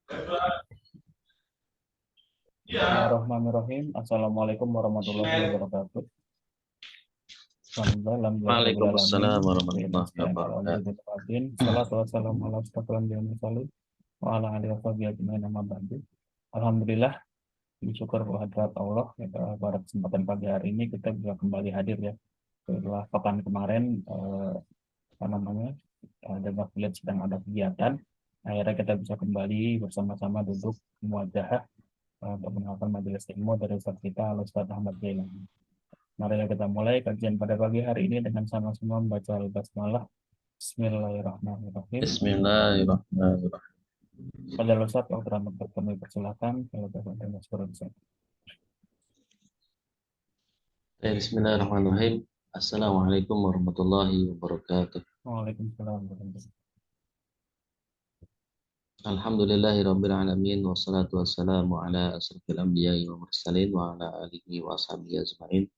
Bismillahirrahmanirrahim. Assalamualaikum warahmatullahi wabarakatuh. Alhamdulillah, alhamdulillah, alamin. Waalaikumsalam warahmatullahi wabarakatuh. Salatu wassalamu ala asyrofil anbiya'i wal mursalin wa ala alihi wa sahbihi ajmain amma ba'du. Alhamdulillah, bersyukur kehadirat Allah pada kesempatan pagi hari ini kita bisa kembali hadir ya. Setelah pekan kemarin apa namanya Jaga Village sedang ada kegiatan, akhirnya kita bisa kembali bersama-sama duduk muwajahah untuk mendengarkan majelis ilmu dari Ustaz kita Al-Ustaz Ahmad Jailani. Mari kita mulai kajian pada pagi hari ini dengan sama-sama membaca Al-Basmalah. Bismillahirrahmanirrahim. Bismillahirrahmanirrahim. Pada Ustaz, kalau kami persilakan kalau ada masalah Ustaz. Bismillahirrahmanirrahim. Assalamualaikum warahmatullahi wabarakatuh. Waalaikumsalam warahmatullahi wabarakatuh. Alhamdulillahirabbil alamin wassalatu wassalamu ala asrofil anbiya'i wa mursalin wa ala alihi wa ashabihi ajmain.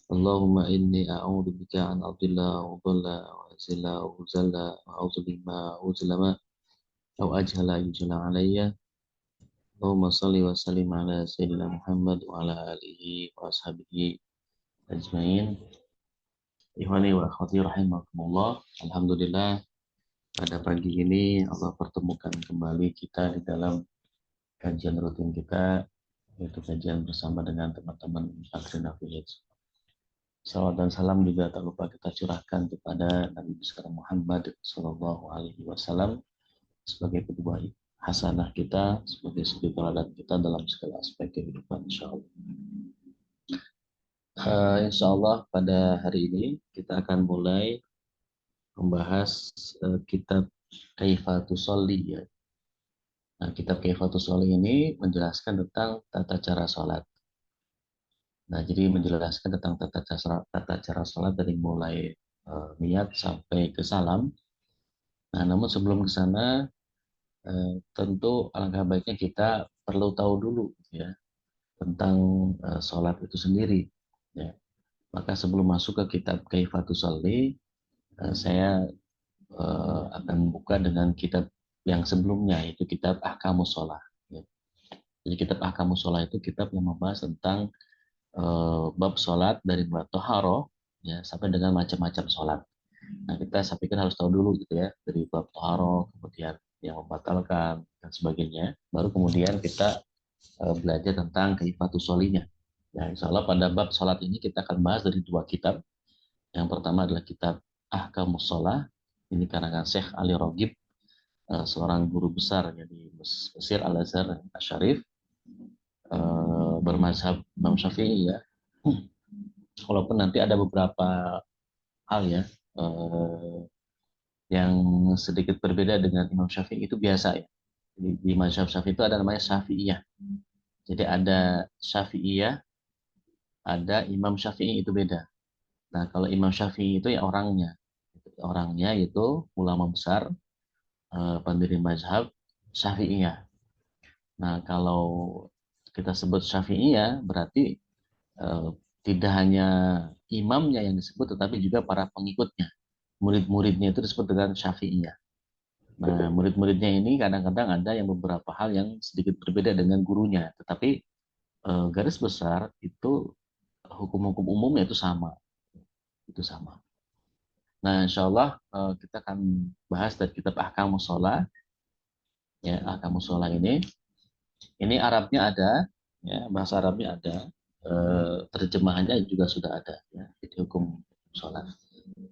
Allahumma inni a'udzubika an adilla wa dhalla wa azilla wa uzalla wa a'udzubika uzlama aw ajhala yujla alayya. Allahumma salli wa sallim ala sayyidina Muhammad wa ala alihi wa ashabihi ajmain. Ikhwani wa akhwati rahimakumullah. Alhamdulillah pada pagi ini Allah pertemukan kembali kita di dalam kajian rutin kita, yaitu kajian bersama dengan teman-teman Akrina Village. Salawat dan salam juga tak lupa kita curahkan kepada Nabi besar Muhammad Sallallahu Alaihi Wasallam sebagai kedua hasanah kita, sebagai suri teladan kita dalam segala aspek kehidupan, insya Allah. Insya Allah pada hari ini kita akan mulai membahas kitab Kaifatus Sholli ya. Nah, kitab Kaifatus Sholli ini menjelaskan tentang tata cara sholat. Nah, jadi menjelaskan tentang tata cara sholat dari mulai niat sampai ke salam. Nah, namun sebelum ke sana tentu alangkah baiknya kita perlu tahu dulu ya tentang sholat itu sendiri. Ya. Maka sebelum masuk ke kitab Kaifatus Sholli, saya akan buka dengan kitab yang sebelumnya, yaitu kitab Ahkamus Sholah. Ya. Jadi kitab Ahkamus Sholah itu kitab yang membahas tentang bab sholat dari mulai toharoh ya, sampai dengan macam-macam sholat. Nah, saya pikir harus tahu dulu gitu ya, dari bab toharoh, kemudian yang membatalkan, dan sebagainya. Baru kemudian kita belajar tentang kaifatus sholinya. Ya, insya Allah pada bab sholat ini kita akan bahas dari dua kitab. Yang pertama adalah kitab Ahkamus Sholah, ini karangan Syekh Ali Ragib, seorang guru besar ya, di Mesir Al-Azhar Asy-Syarif, bermazhab Imam Syafi'i ya. Walaupun nanti ada beberapa hal ya yang sedikit berbeda dengan Imam Syafi'i, itu biasa ya. Di mazhab Syafi'i itu ada namanya Syafi'iyah. Jadi ada Syafi'iyah, ada Imam Syafi'i, itu beda. Nah, kalau Imam Syafi'i itu ya orangnya. Orangnya itu ulama besar, pendiri mazhab Syafi'iyah. Nah, kalau kita sebut Syafi'iyah berarti tidak hanya imamnya yang disebut, tetapi juga para pengikutnya. Murid-muridnya itu disebut dengan Syafi'iyah. Nah, murid-muridnya ini kadang-kadang ada yang beberapa hal yang sedikit berbeda dengan gurunya, tetapi garis besar itu hukum-hukum umumnya itu sama. Itu sama. Nah, insya Allah kita akan bahas dari kitab Ahkamus Sholah. Ya, Ahkamus Sholah ini Arabnya ada, ya, bahasa Arabnya ada, terjemahannya juga sudah ada, ya, jadi hukum sholat.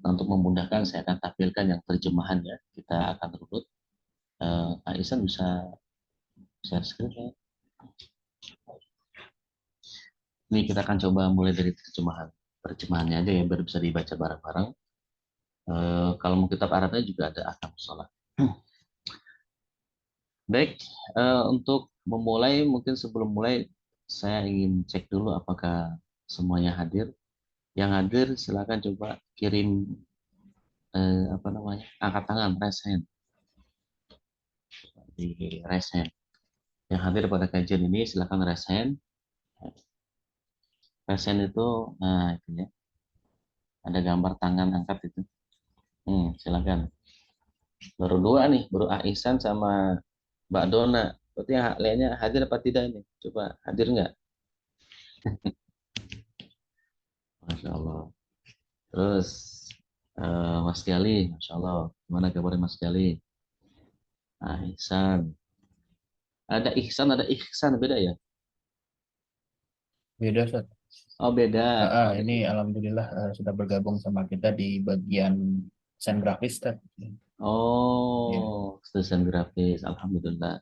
Nah, untuk memudahkan saya akan tampilkan yang terjemahannya. Kita akan runut. Aisyah bisa share screen ya. Ini kita akan coba mulai dari terjemahannya aja ya, biar bisa dibaca bareng-bareng. Kalau mau kitab Arabnya juga ada Ahkamus Sholat. Baik, untuk memulai, mungkin sebelum mulai saya ingin cek dulu apakah semuanya hadir. Yang hadir silakan coba kirim angkat tangan, raise hand. Di raise hand. Yang hadir pada kajian ini silakan raise hand. Raise hand itu, nah itu ya, ada gambar tangan angkat itu. Silakan. Baru dua nih, baru Aisan sama Mbak Dona. Berarti yang lainnya hadir apa tidak ini? Coba hadir nggak? Masya Allah. Terus Mas Gali, Masya Allah. Gimana kabarnya Mas Gali? Nah, Ihsan. Ada Ihsan, beda ya? Beda, Ustaz. Oh, beda. Oh, ada Ini alhamdulillah sudah bergabung sama kita di bagian desain grafis, Ustaz. Ya. Oh, desain grafis. Alhamdulillah.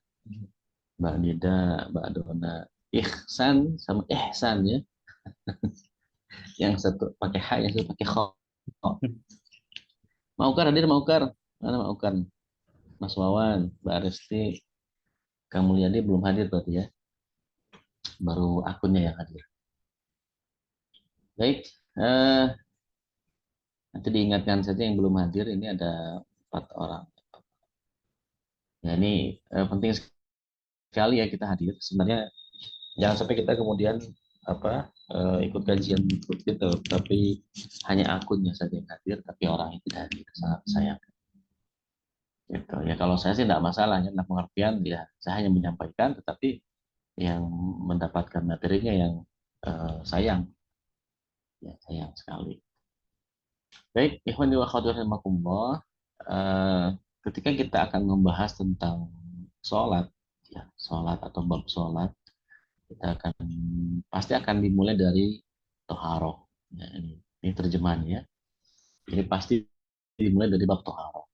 Mbak Nida, Mbak Dona. Ihsan sama Ihsan ya. Yang satu pakai H, yang satu pakai Kho. Maukar hadir, Maukar. Mana Maukar? Mas Wawan, Mbak Resti, Kang Mulyadi belum hadir berarti ya. Baru akunnya yang hadir. Baik, nanti diingatkan saja yang belum hadir, ini ada 4 orang. Ya, ini penting sekali ya kita hadir. Sebenarnya jangan sampai kita kemudian ikut kajian ikut gitu, tapi hanya akunnya saja yang hadir, tapi orang yang tidak hadir. Sangat sayang. Gitu. Ya kalau saya sih tidak masalah, ya, dalam pengertian ya saya hanya menyampaikan, tetapi yang mendapatkan materinya yang sayang, ya sayang sekali. Baik, ikhwan wa akhwat rahimakumullah, eh, ketika kita akan membahas tentang sholat, ya sholat atau bab sholat, kita akan pasti akan dimulai dari toharoh. Ya, ini terjemahannya. Jadi pasti dimulai dari bab toharoh.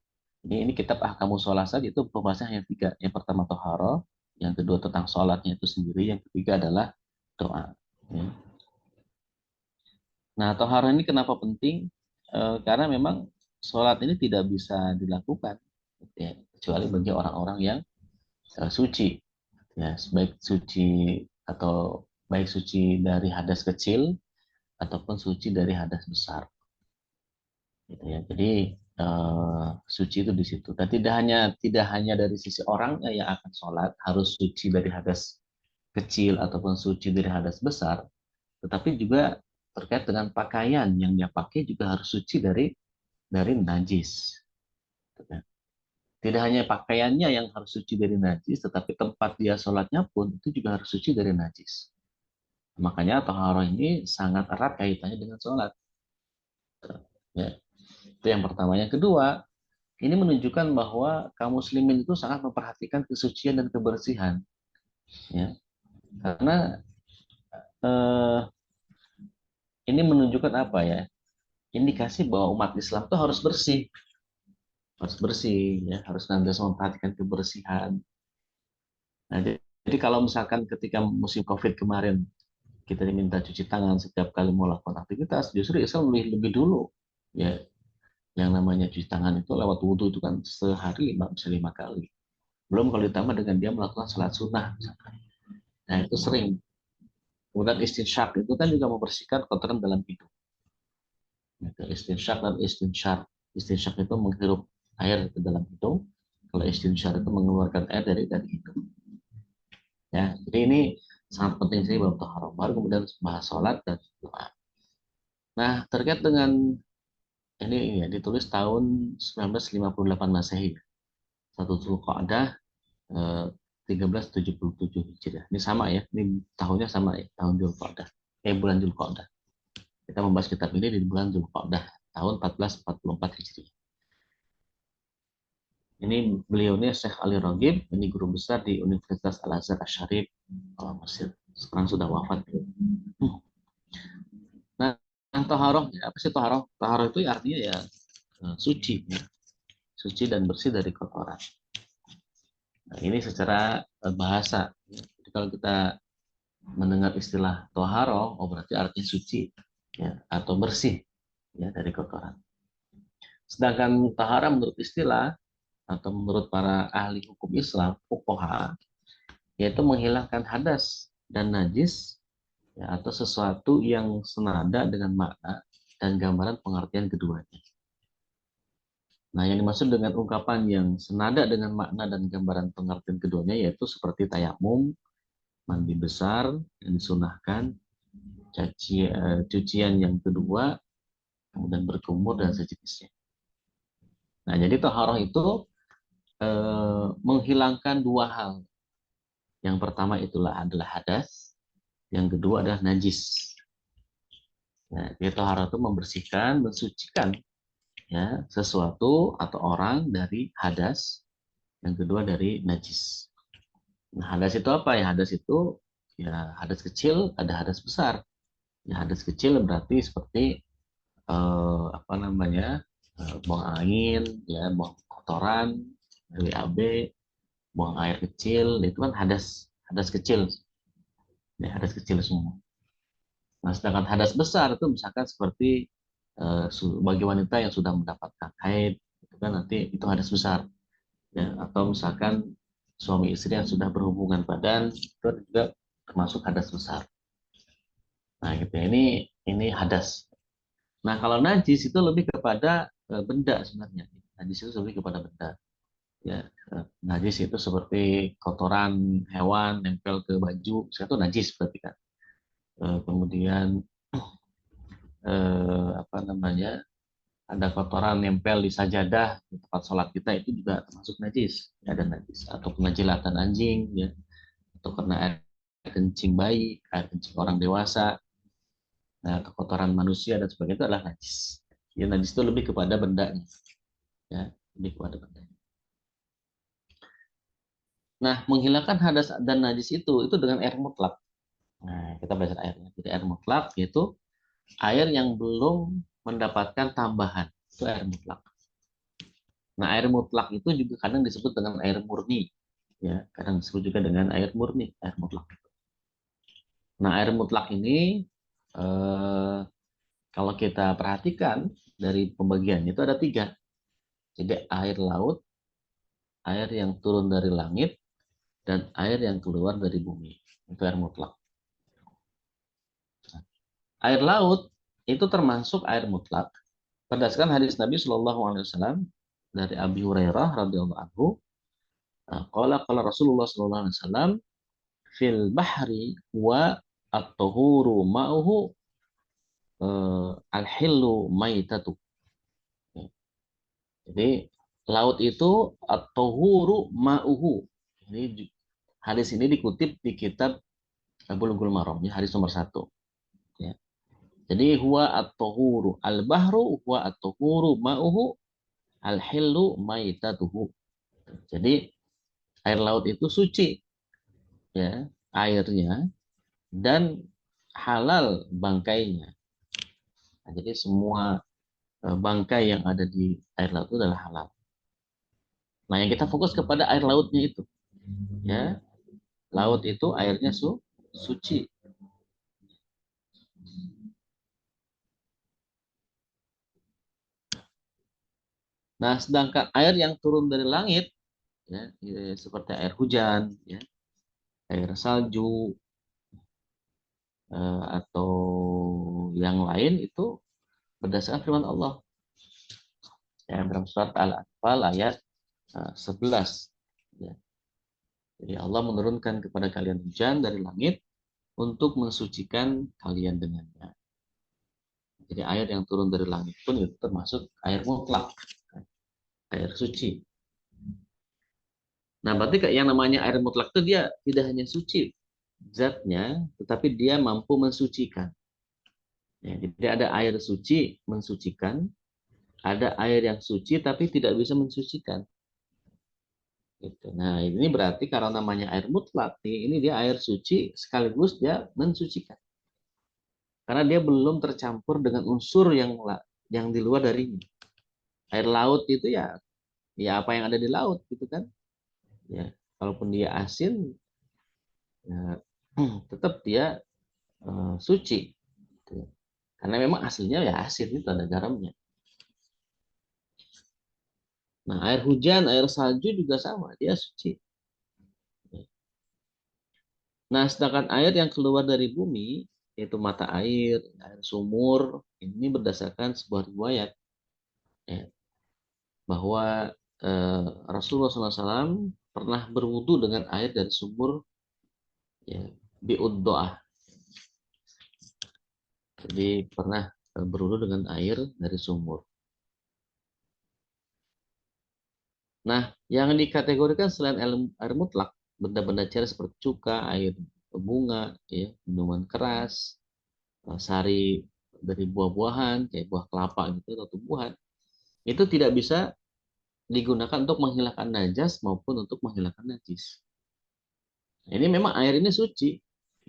Ini kitab ahkamus sholat saja itu pembahasannya hanya 3. Yang pertama toharoh, yang kedua tentang sholatnya itu sendiri, yang ketiga adalah doa. Ya. Nah, toharoh ini kenapa penting? Karena memang sholat ini tidak bisa dilakukan, ya, kecuali bagi orang-orang yang suci, ya, baik suci atau baik suci dari hadas kecil ataupun suci dari hadas besar, gitu ya. Jadi suci itu di situ. Dan tidak hanya dari sisi orangnya yang akan sholat harus suci dari hadas kecil ataupun suci dari hadas besar, tetapi juga terkait dengan pakaian yang dia pakai juga harus suci dari najis. Tidak hanya pakaiannya yang harus suci dari najis, tetapi tempat dia sholatnya pun itu juga harus suci dari najis. Makanya taharah ini sangat erat kaitannya dengan sholat. Ya, itu yang pertama. Yang kedua, ini menunjukkan bahwa kaum muslimin itu sangat memperhatikan kesucian dan kebersihan. Ya, karena eh, ini menunjukkan apa ya? Indikasi bahwa umat Islam itu harus bersih, ya, harus senantiasa memperhatikan kebersihan. Nah, jadi kalau misalkan ketika musim COVID kemarin kita diminta cuci tangan setiap kali mau lakukan aktivitas, justru Islam lebih dulu, ya, yang namanya cuci tangan itu lewat wudhu itu kan sehari bisa 5 kali. Belum kalau ditambah dengan dia melakukan salat sunnah, misalkan. Nah itu sering. Kemudian istinsyak itu kan juga membersihkan kotoran dalam hidung. Itu istinsyak dan istinsyar. Istinsyak itu menghirup air ke dalam hidung. Kalau istinsyar itu mengeluarkan air dari hidung. Ya, jadi ini sangat penting sih bab taharah. Baru kemudian bahas sholat dan doa. Nah, terkait dengan ini ya ditulis tahun 1958 Masehi. 1 Dzulqa'dah 1377 Hijriah. Ini sama ya, ini tahunnya sama ya, tahun Dzulqa'dah. Bulan Dzulqa'dah. Kita membahas kitab ini di bulan Dzulqa'dah tahun 1444 Hijriah. Ini beliau ini Syekh Ali Raghib, ini guru besar di Universitas Al-Azhar Asy-Syarif Mesir. Sekarang sudah wafat. Nah, taharah, apa sih taharah? Taharah itu artinya ya suci, ya. Suci dan bersih dari kotoran. Nah, ini secara bahasa. Jadi kalau kita mendengar istilah taharah, oh berarti artinya suci, ya, atau bersih, ya, dari kotoran. Sedangkan taharah menurut istilah atau menurut para ahli hukum Islam, fuqaha, yaitu menghilangkan hadas dan najis, ya, atau sesuatu yang senada dengan makna dan gambaran pengertian keduanya. Nah, yang dimaksud dengan ungkapan yang senada dengan makna dan gambaran pengertian keduanya yaitu seperti tayamum, mandi besar yang disunahkan, cucian yang kedua, kemudian berkumur dan sejenisnya. Nah, jadi taharah itu menghilangkan 2 hal. Yang pertama adalah hadas, yang kedua adalah najis. Nah, dia tohara itu membersihkan, mensucikan ya sesuatu atau orang dari hadas, yang kedua dari najis. Nah, hadas itu apa ya? Hadas itu ya hadas kecil, ada hadas besar. Ya, hadas kecil berarti seperti apa namanya? Buang angin, ya, buang kotoran, WAB, buang air kecil, itu kan hadas, hadas kecil. Ya, hadas kecil semua. Nah, sedangkan hadas besar itu misalkan seperti bagi wanita yang sudah mendapatkan haid, itu kan nanti itu hadas besar. Ya, atau misalkan suami istri yang sudah berhubungan badan, itu juga termasuk hadas besar. Nah, gitu ya. Ini hadas. Nah, kalau najis itu lebih kepada benda sebenarnya. Najis itu lebih kepada benda. Ya, najis itu seperti kotoran hewan nempel ke baju, itu najis berarti kan. Kemudian apa namanya? Ada kotoran nempel di sajadah di tempat sholat kita, itu juga termasuk najis. Ya, ada najis atau penjilatan anjing, ya, atau karena air kencing bayi, air kencing orang dewasa, nah, kotoran manusia dan sebagainya itu adalah najis. Ya, najis itu lebih kepada bendanya, ya, lebih kepada bendanya. Nah, menghilangkan hadas dan najis itu dengan air mutlak. Nah, kita belajar airnya. Jadi air mutlak yaitu air yang belum mendapatkan tambahan, itu air mutlak. Nah, air mutlak itu juga kadang disebut dengan air murni, ya, kadang disebut juga dengan air murni, air mutlak. Nah, air mutlak ini eh, kalau kita perhatikan dari pembagiannya itu ada tiga. Jadi air laut, air yang turun dari langit, dan air yang keluar dari bumi. Itu air mutlak. Air laut itu termasuk air mutlak berdasarkan hadis Nabi Shallallahu Alaihi Wasallam dari Abi Hurairah radhiyallahu anhu. Qala Rasulullah Shallallahu Alaihi Wasallam fil bahri wa at-tahuru ma'uhu al-hillu maitatu. Jadi laut itu at-tahuru ma'uhu. Ini hadis ini dikutip di kitab Bulughul Maram, ya, hadis nomor 1. Ya. Jadi huwa at-tahuru al-bahru huwa at-tahuru ma'uhu al-hillu maitatuhu. Jadi air laut itu suci, ya, airnya, dan halal bangkainya. Nah, jadi semua bangkai yang ada di air laut itu adalah halal. Nah, yang kita fokus kepada air lautnya itu, ya, laut itu airnya suci. Nah, sedangkan air yang turun dari langit, ya, seperti air hujan, ya, air salju, atau yang lain itu berdasarkan firman Allah. Ya, dalam surat Al-Anfal ayat 11. Ya. Jadi Allah menurunkan kepada kalian hujan dari langit untuk mensucikan kalian dengannya. Jadi air yang turun dari langit pun itu termasuk air mutlak, air suci. Nah, berarti yang namanya air mutlak itu dia tidak hanya suci zatnya, tetapi dia mampu mensucikan. Ya, jadi ada air suci mensucikan, ada air yang suci tapi tidak bisa mensucikan. Gitu. Nah, ini berarti karena namanya air mutlak, ini dia air suci sekaligus dia mensucikan. Karena dia belum tercampur dengan unsur yang di luar darinya. Air laut itu ya apa yang ada di laut gitu kan. Ya, kalaupun dia asin, ya, tetap dia suci. Gitu. Karena memang aslinya ya asin, itu ada garamnya. Nah, air hujan, air salju juga sama, dia suci. Nah, sedangkan air yang keluar dari bumi, yaitu mata air, air sumur, ini berdasarkan sebuah riwayat, ya, bahwa Rasulullah SAW pernah berwudu dengan air dari sumur, ya, bi'uddo'ah. Jadi pernah berwudu dengan air dari sumur. Nah, yang dikategorikan selain air mutlak benda-benda cair seperti cuka, air bunga, ya, minuman keras, sari dari buah-buahan kayak buah kelapa gitu atau tumbuhan, itu tidak bisa digunakan untuk menghilangkan najas maupun untuk menghilangkan najis. Ini memang air ini suci,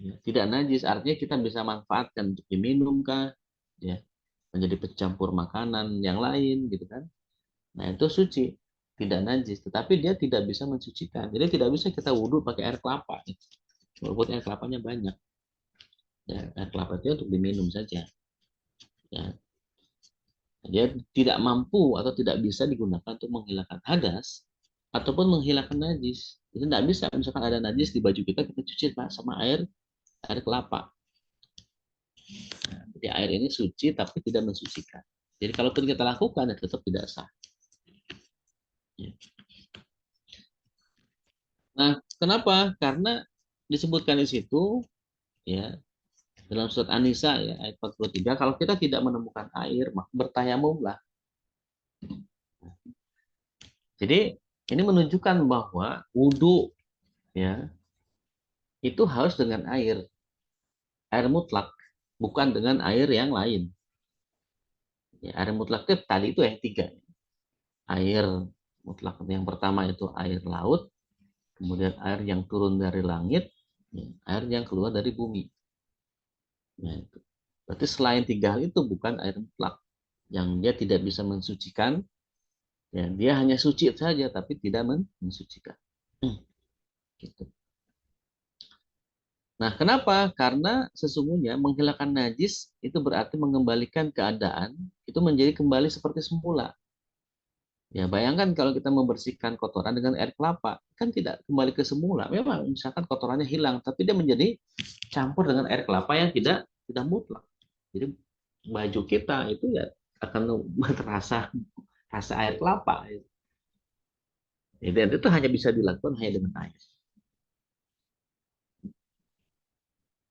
ya, tidak najis, artinya kita bisa manfaatkan untuk diminum kah, ya, menjadi pencampur makanan yang lain gitu kan. Nah, itu suci, tidak najis, tetapi dia tidak bisa mensucikan. Jadi tidak bisa kita wudhu pakai air kelapa, gitu. Walaupun air kelapanya banyak. Ya, air kelapa itu untuk diminum saja. Ya, dia tidak mampu atau tidak bisa digunakan untuk menghilangkan hadas ataupun menghilangkan najis. Itu tidak bisa. Misalkan ada najis di baju kita cuci sama air kelapa. Nah, jadi air ini suci tapi tidak mensucikan. Jadi kalaupun kita lakukan, ya tetap tidak sah. Ya. Nah, kenapa? Karena disebutkan di situ, ya, dalam surat An-Nisa ya ayat 43, kalau kita tidak menemukan air, maka bertayamumlah. Jadi ini menunjukkan bahwa wudhu, ya, itu harus dengan air mutlak, bukan dengan air yang lain. Ya, air mutlak itu tadi itu yang tiga. Air mutlak yang pertama itu air laut, kemudian air yang turun dari langit, ya, air yang keluar dari bumi. Nah, itu. Berarti selain tiga hal itu bukan air mutlak, yang dia tidak bisa mensucikan, ya, dia hanya suci saja tapi tidak mensucikan. Gitu. Nah, kenapa? Karena sesungguhnya menghilangkan najis itu berarti mengembalikan keadaan itu menjadi kembali seperti semula. Ya, bayangkan kalau kita membersihkan kotoran dengan air kelapa, kan tidak kembali ke semula. Memang misalkan kotorannya hilang, tapi dia menjadi campur dengan air kelapa yang tidak mutlak. Jadi baju kita itu ya akan terasa rasa air kelapa. Dan itu hanya bisa dilakukan hanya dengan air.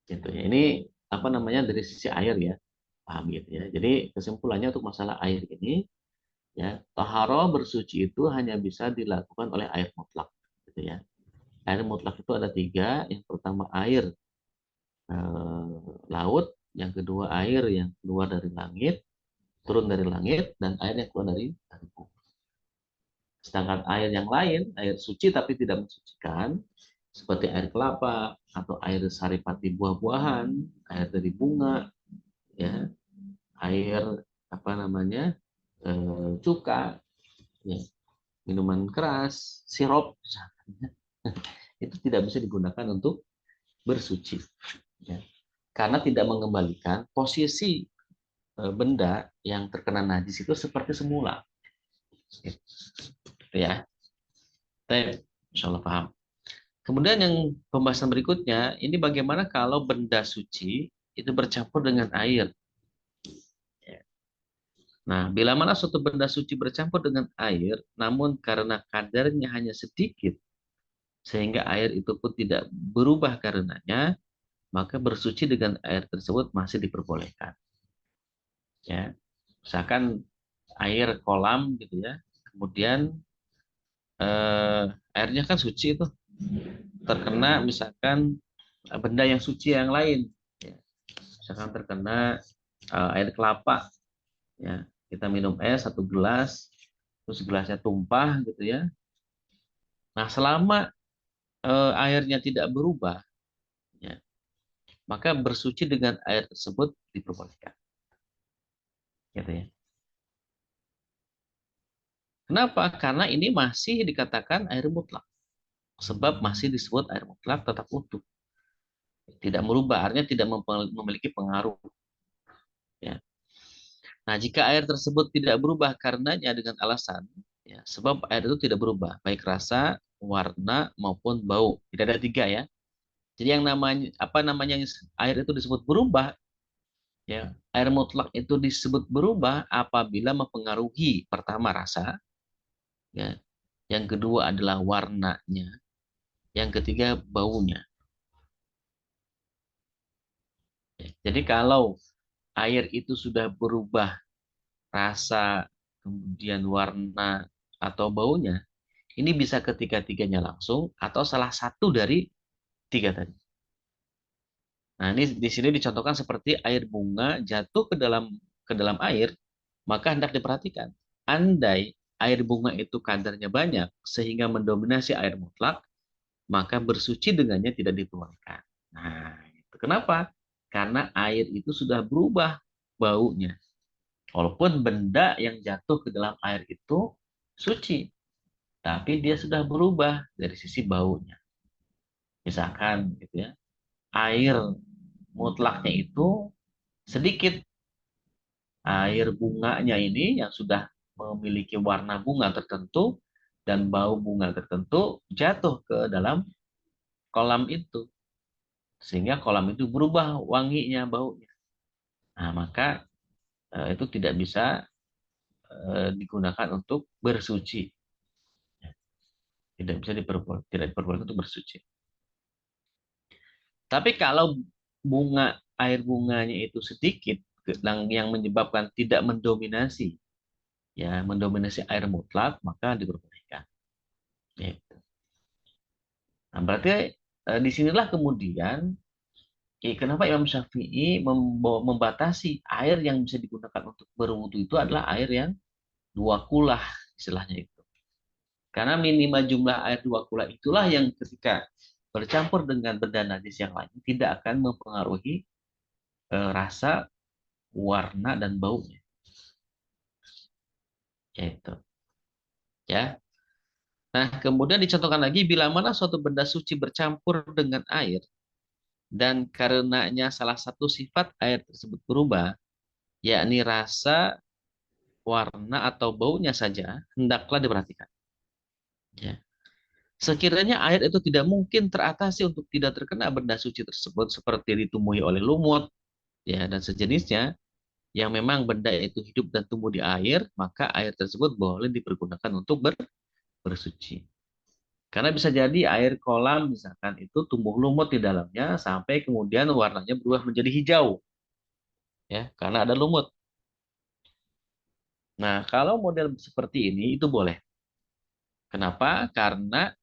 Gitu ya. Ini apa namanya dari sisi air ya, paham gitu ya. Jadi kesimpulannya untuk masalah air ini, ya, taharah bersuci itu hanya bisa dilakukan oleh air mutlak, gitu ya. Air mutlak itu ada tiga. Yang pertama air laut, yang kedua air yang keluar dari langit, turun dari langit, dan air yang keluar dari bumi. Sedangkan air yang lain, air suci tapi tidak mensucikan, seperti air kelapa atau air saripati buah-buahan, air dari bunga, ya, air apa namanya cuka, ya, minuman keras, sirup, itu tidak bisa digunakan untuk bersuci, ya. Karena tidak mengembalikan posisi benda yang terkena najis itu seperti semula, gitu ya. Insya Allah paham. Kemudian yang pembahasan berikutnya, ini bagaimana kalau benda suci itu bercampur dengan air. Nah, bila mana suatu benda suci bercampur dengan air, namun karena kadarnya hanya sedikit, sehingga air itu pun tidak berubah karenanya, maka bersuci dengan air tersebut masih diperbolehkan. Ya, misalkan air kolam gitu ya, kemudian airnya kan suci itu, terkena misalkan benda yang suci yang lain, ya. Misalkan terkena air kelapa, ya, kita minum es satu gelas, terus gelasnya tumpah gitu ya. Nah, selama airnya tidak berubah, ya, maka bersuci dengan air tersebut diperbolehkan, gitu ya. Kenapa? Karena ini masih dikatakan air mutlak, sebab masih disebut air mutlak tetap utuh, tidak merubah, artinya tidak memiliki pengaruh, ya. Nah, jika air tersebut tidak berubah karenanya dengan alasan, ya, sebab air itu tidak berubah, baik rasa, warna maupun bau, tidak ada tiga ya. Jadi yang namanya apa namanya air itu disebut berubah, ya, air mutlak itu disebut berubah apabila mempengaruhi pertama rasa, ya, yang kedua adalah warnanya, yang ketiga baunya. Ya, jadi kalau air itu sudah berubah rasa, kemudian warna atau baunya, Ini bisa ketiga-tiganya langsung atau salah satu dari tiga tadi. Nah, ini di sini dicontohkan seperti air bunga jatuh ke dalam air, maka hendak diperhatikan. Andai air bunga itu kadarnya banyak sehingga mendominasi air mutlak, maka bersuci dengannya tidak dituangkan. Nah, itu kenapa? Karena air itu sudah berubah baunya. Walaupun benda yang jatuh ke dalam air itu suci, tapi dia sudah berubah dari sisi baunya. Misalkan gitu ya, air mutlaknya itu sedikit, air bunganya ini yang sudah memiliki warna bunga tertentu dan bau bunga tertentu jatuh ke dalam kolam itu, sehingga kolam itu berubah wanginya, baunya. Nah, maka itu tidak bisa digunakan untuk bersuci. Tidak diperbolehkan untuk bersuci. Tapi kalau air bunganya itu sedikit, yang menyebabkan tidak mendominasi, ya mendominasi air mutlak, maka diperbolehkan. Gitu. Nah, berarti disinilah kemudian kenapa Imam Syafi'i membatasi air yang bisa digunakan untuk berwudu itu adalah air yang 2 kulah, istilahnya itu. Karena minimal jumlah air 2 kulah itulah yang ketika bercampur dengan benda najis yang lain tidak akan mempengaruhi rasa, warna, dan baunya. Itu. Ya. Nah, kemudian dicontohkan lagi bila mana suatu benda suci bercampur dengan air dan karenanya salah satu sifat air tersebut berubah, yakni rasa, warna, atau baunya saja, hendaklah diperhatikan. Ya. Sekiranya air itu tidak mungkin teratasi untuk tidak terkena benda suci tersebut seperti ditumbuhi oleh lumut, ya dan sejenisnya, yang memang benda itu hidup dan tumbuh di air, maka air tersebut boleh dipergunakan untuk bersuci. Karena bisa jadi air kolam misalkan itu tumbuh lumut di dalamnya sampai kemudian warnanya berubah menjadi hijau, ya karena ada lumut. Nah, kalau model seperti ini itu boleh. Kenapa? Karena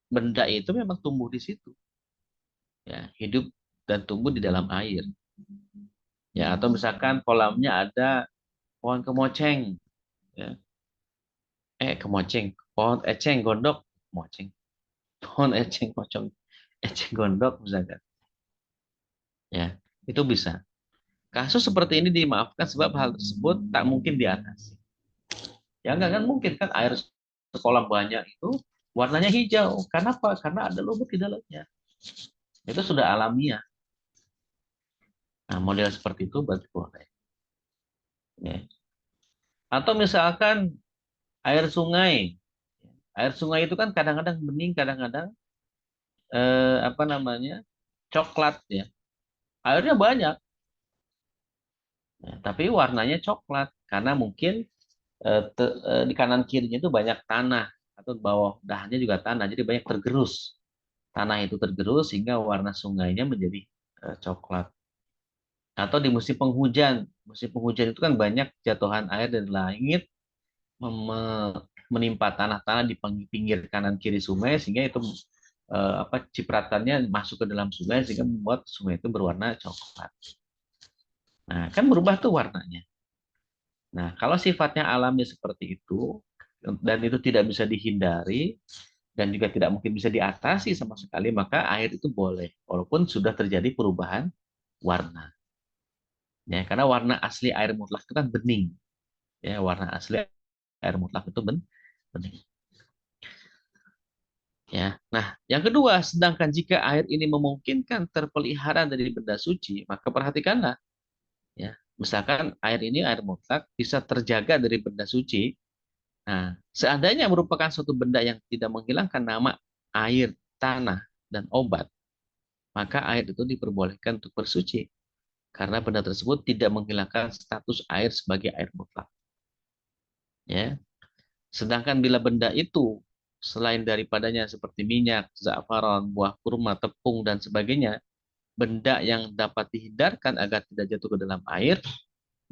benda itu memang tumbuh di situ, ya hidup dan tumbuh di dalam air. Ya, atau misalkan kolamnya ada pohon kemoceng, ya. Kemoceng, pohon eceng gondok, kemoceng, pohon eceng pocong, eceng gondok misalkan. Ya, itu bisa. Kasus seperti ini dimaafkan sebab hal tersebut tak mungkin diatasi. Ya nggak kan mungkin kan air sekolah banyak itu warnanya hijau. Karena apa? Karena ada lumut di dalamnya. Itu sudah alamiah. Nah, model seperti itu berarti boleh. Ya. Atau misalkan air sungai. Air sungai itu kan kadang-kadang bening, kadang-kadang apa namanya, coklat ya. Airnya banyak, ya, tapi warnanya coklat karena mungkin di kanan kirinya itu banyak tanah atau bawah dahannya juga tanah, jadi banyak tergerus. Tanah itu tergerus sehingga warna sungainya menjadi coklat. Atau di musim penghujan itu kan banyak jatuhan air dari langit menimpa tanah-tanah di pinggir kanan kiri sungai sehingga itu cipratannya masuk ke dalam sungai sehingga membuat sungai itu berwarna coklat. Nah, kan berubah tuh warnanya. Nah, kalau sifatnya alami seperti itu dan itu tidak bisa dihindari dan juga tidak mungkin bisa diatasi sama sekali, maka air itu boleh walaupun sudah terjadi perubahan warna. Ya, karena warna asli air mutlak itu kan bening. Ya, warna asli air mutlak itu bening. Ya. Nah, yang kedua, sedangkan jika air ini memungkinkan terpelihara dari benda suci, maka perhatikanlah, ya. Misalkan air ini air mutlak bisa terjaga dari benda suci. Nah, seandainya merupakan suatu benda yang tidak menghilangkan nama air, tanah, dan obat, maka air itu diperbolehkan untuk bersuci karena benda tersebut tidak menghilangkan status air sebagai air mutlak. Ya. Sedangkan bila benda itu selain daripadanya seperti minyak, za'faran, buah kurma, tepung, dan sebagainya, benda yang dapat dihindarkan agar tidak jatuh ke dalam air,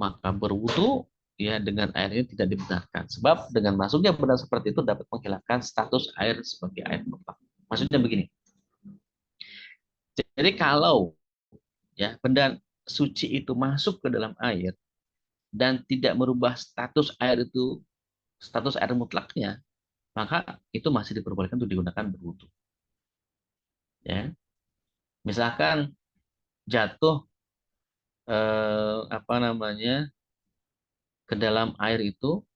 maka berwudu ya dengan air ini tidak dibenarkan. Sebab dengan masuknya benda seperti itu dapat menghilangkan status air sebagai air mutlak. Maksudnya begini. Jadi kalau ya benda suci itu masuk ke dalam air dan tidak merubah status air mutlaknya, maka itu masih diperbolehkan untuk digunakan berwudu. Ya, misalkan jatuh apa namanya ke dalam air itu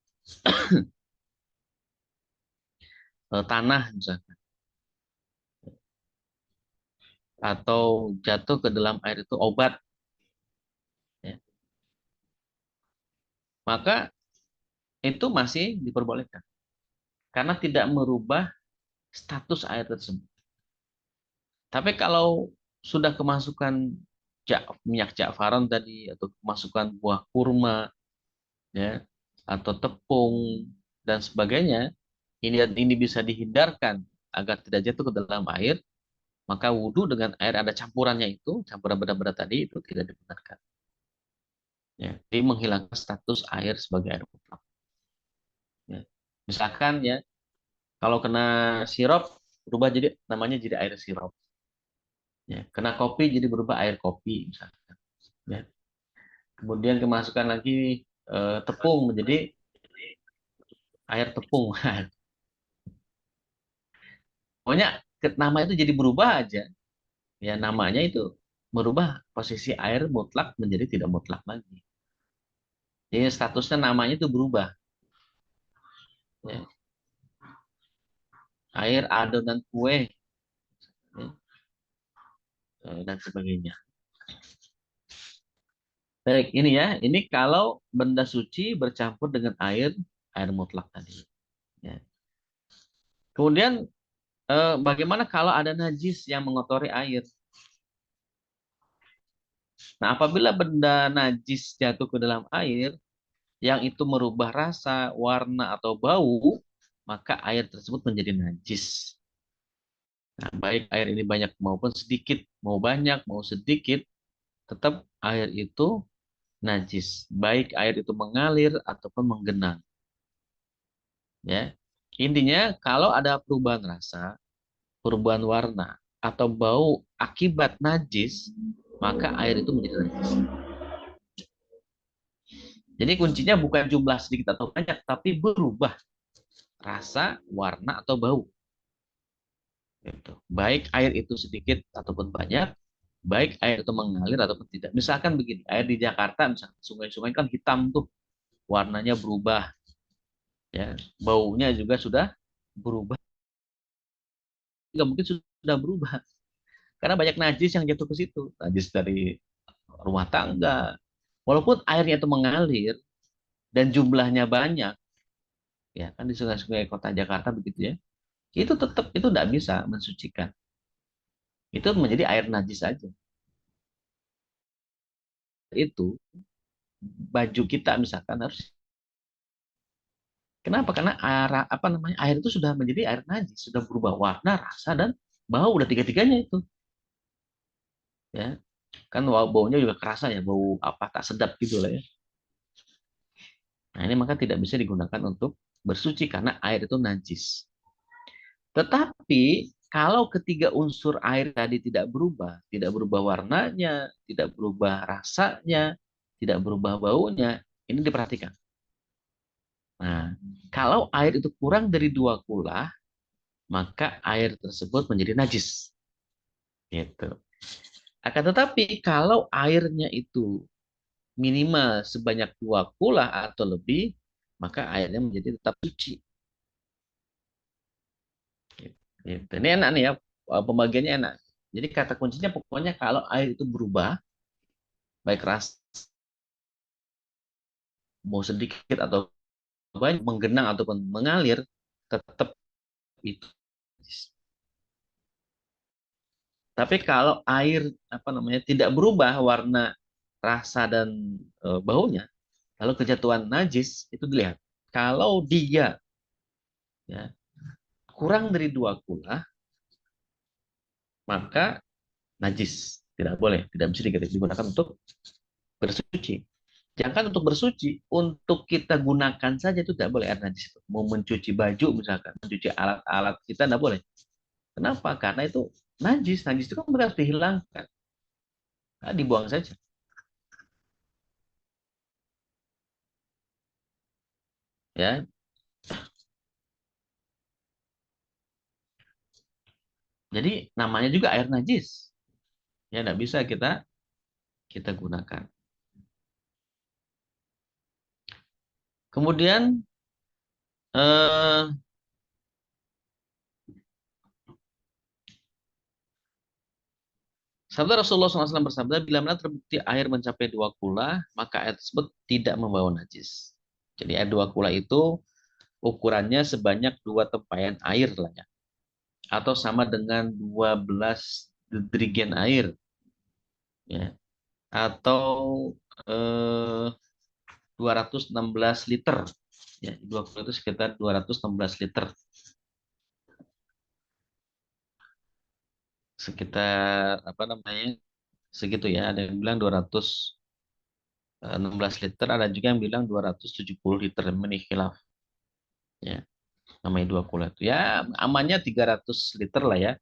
tanah misalkan, atau jatuh ke dalam air itu obat, ya, maka itu masih diperbolehkan karena tidak merubah status air tersebut. Tapi kalau sudah kemasukan minyak ja'faron tadi atau kemasukan buah kurma, ya, atau tepung dan sebagainya, ini bisa dihindarkan agar tidak jatuh ke dalam air, maka wudhu dengan air ada campurannya itu, campuran benda-benda tadi itu tidak dibenarkan. Ya, jadi menghilangkan status air sebagai air mutlak. Ya. Misalkan ya, kalau kena sirup berubah jadi namanya jadi air sirup. Ya, kena kopi jadi berubah air kopi misalkan. Ya. Kemudian kemasukan lagi tepung menjadi air tepung. Pokoknya nama itu jadi berubah aja. Ya namanya itu merubah posisi air mutlak menjadi tidak mutlak lagi. Jadi statusnya namanya itu berubah. Ya. Air adonan kue, ya, dan sebagainya. Baik, ini ya. Ini kalau benda suci bercampur dengan air mutlak tadi. Ya. Kemudian bagaimana kalau ada najis yang mengotori air? Nah, apabila benda najis jatuh ke dalam air, yang itu merubah rasa, warna, atau bau, maka air tersebut menjadi najis. Nah, baik air ini banyak maupun sedikit, mau banyak, mau sedikit, tetap air itu najis. Baik air itu mengalir ataupun menggenang. Ya, intinya kalau ada perubahan rasa, perubahan warna, atau bau akibat najis, maka air itu menjadi najis. Jadi kuncinya bukan jumlah sedikit atau banyak, tapi berubah rasa, warna, atau bau. Gitu. Baik air itu sedikit ataupun banyak, baik air itu mengalir ataupun tidak. Misalkan begini, air di Jakarta, misalkan sungai-sungai kan hitam tuh, warnanya berubah, ya, baunya juga sudah berubah. Nggak mungkin sudah berubah, karena banyak najis yang jatuh ke situ, najis dari rumah tangga. Walaupun airnya itu mengalir dan jumlahnya banyak, ya kan di sungai-sungai kota Jakarta begitu ya, itu tetap itu tidak bisa mensucikan. Itu menjadi air najis saja. Itu baju kita misalkan harus, kenapa? Karena air itu sudah menjadi air najis, sudah berubah warna, rasa, dan bau, udah tiga-tiganya itu. Ya, kan baunya juga kerasa ya, bau apa tak sedap gitu lah ya. Nah, ini maka tidak bisa digunakan untuk bersuci karena air itu najis. Tetapi kalau ketiga unsur air tadi tidak berubah warnanya, tidak berubah rasanya, tidak berubah baunya, ini diperhatikan. Nah, kalau air itu kurang dari 2 kula, maka air tersebut menjadi najis. Gitu. Akan tetapi kalau airnya itu minimal sebanyak 2 kula atau lebih, maka airnya menjadi tetap suci. Gitu. Ini enak nih ya, pembagiannya enak. Jadi kata kuncinya pokoknya kalau air itu berubah, baik rasa mau sedikit atau banyak, menggenang ataupun mengalir, tetap itu. Tapi kalau air apa namanya tidak berubah warna, rasa, dan baunya, lalu kejatuhan najis itu dilihat. Kalau dia ya, kurang dari 2 kula, maka najis, tidak boleh, tidak bisa digunakan untuk bersuci. Jangan untuk bersuci, untuk kita gunakan saja itu tidak boleh air najis. Mau mencuci baju misalkan, mencuci alat-alat kita tidak boleh. Kenapa? Karena itu najis. Najis itu kan harus dihilangkan. Nah, dibuang saja. Ya, jadi namanya juga air najis. Ya, tidak bisa kita kita gunakan. Kemudian eh, sabda Rasulullah SAW bersabda, bila mana terbukti air mencapai 2 kula, maka air tersebut tidak membawa najis. Jadi air 2 kula itu ukurannya sebanyak 2 tempayan air lah ya. Atau sama dengan 12 deterjen air. Ya. Atau eh, 216 liter. Ya, 2 kula itu sekitar 216 liter. Sekitar apa namanya? Segitu ya. Ada yang bilang 216 liter, ada juga yang bilang 270 liter. Ini khilaf. Ya, namanya 2 kula itu. Ya, amannya 300 liter lah ya.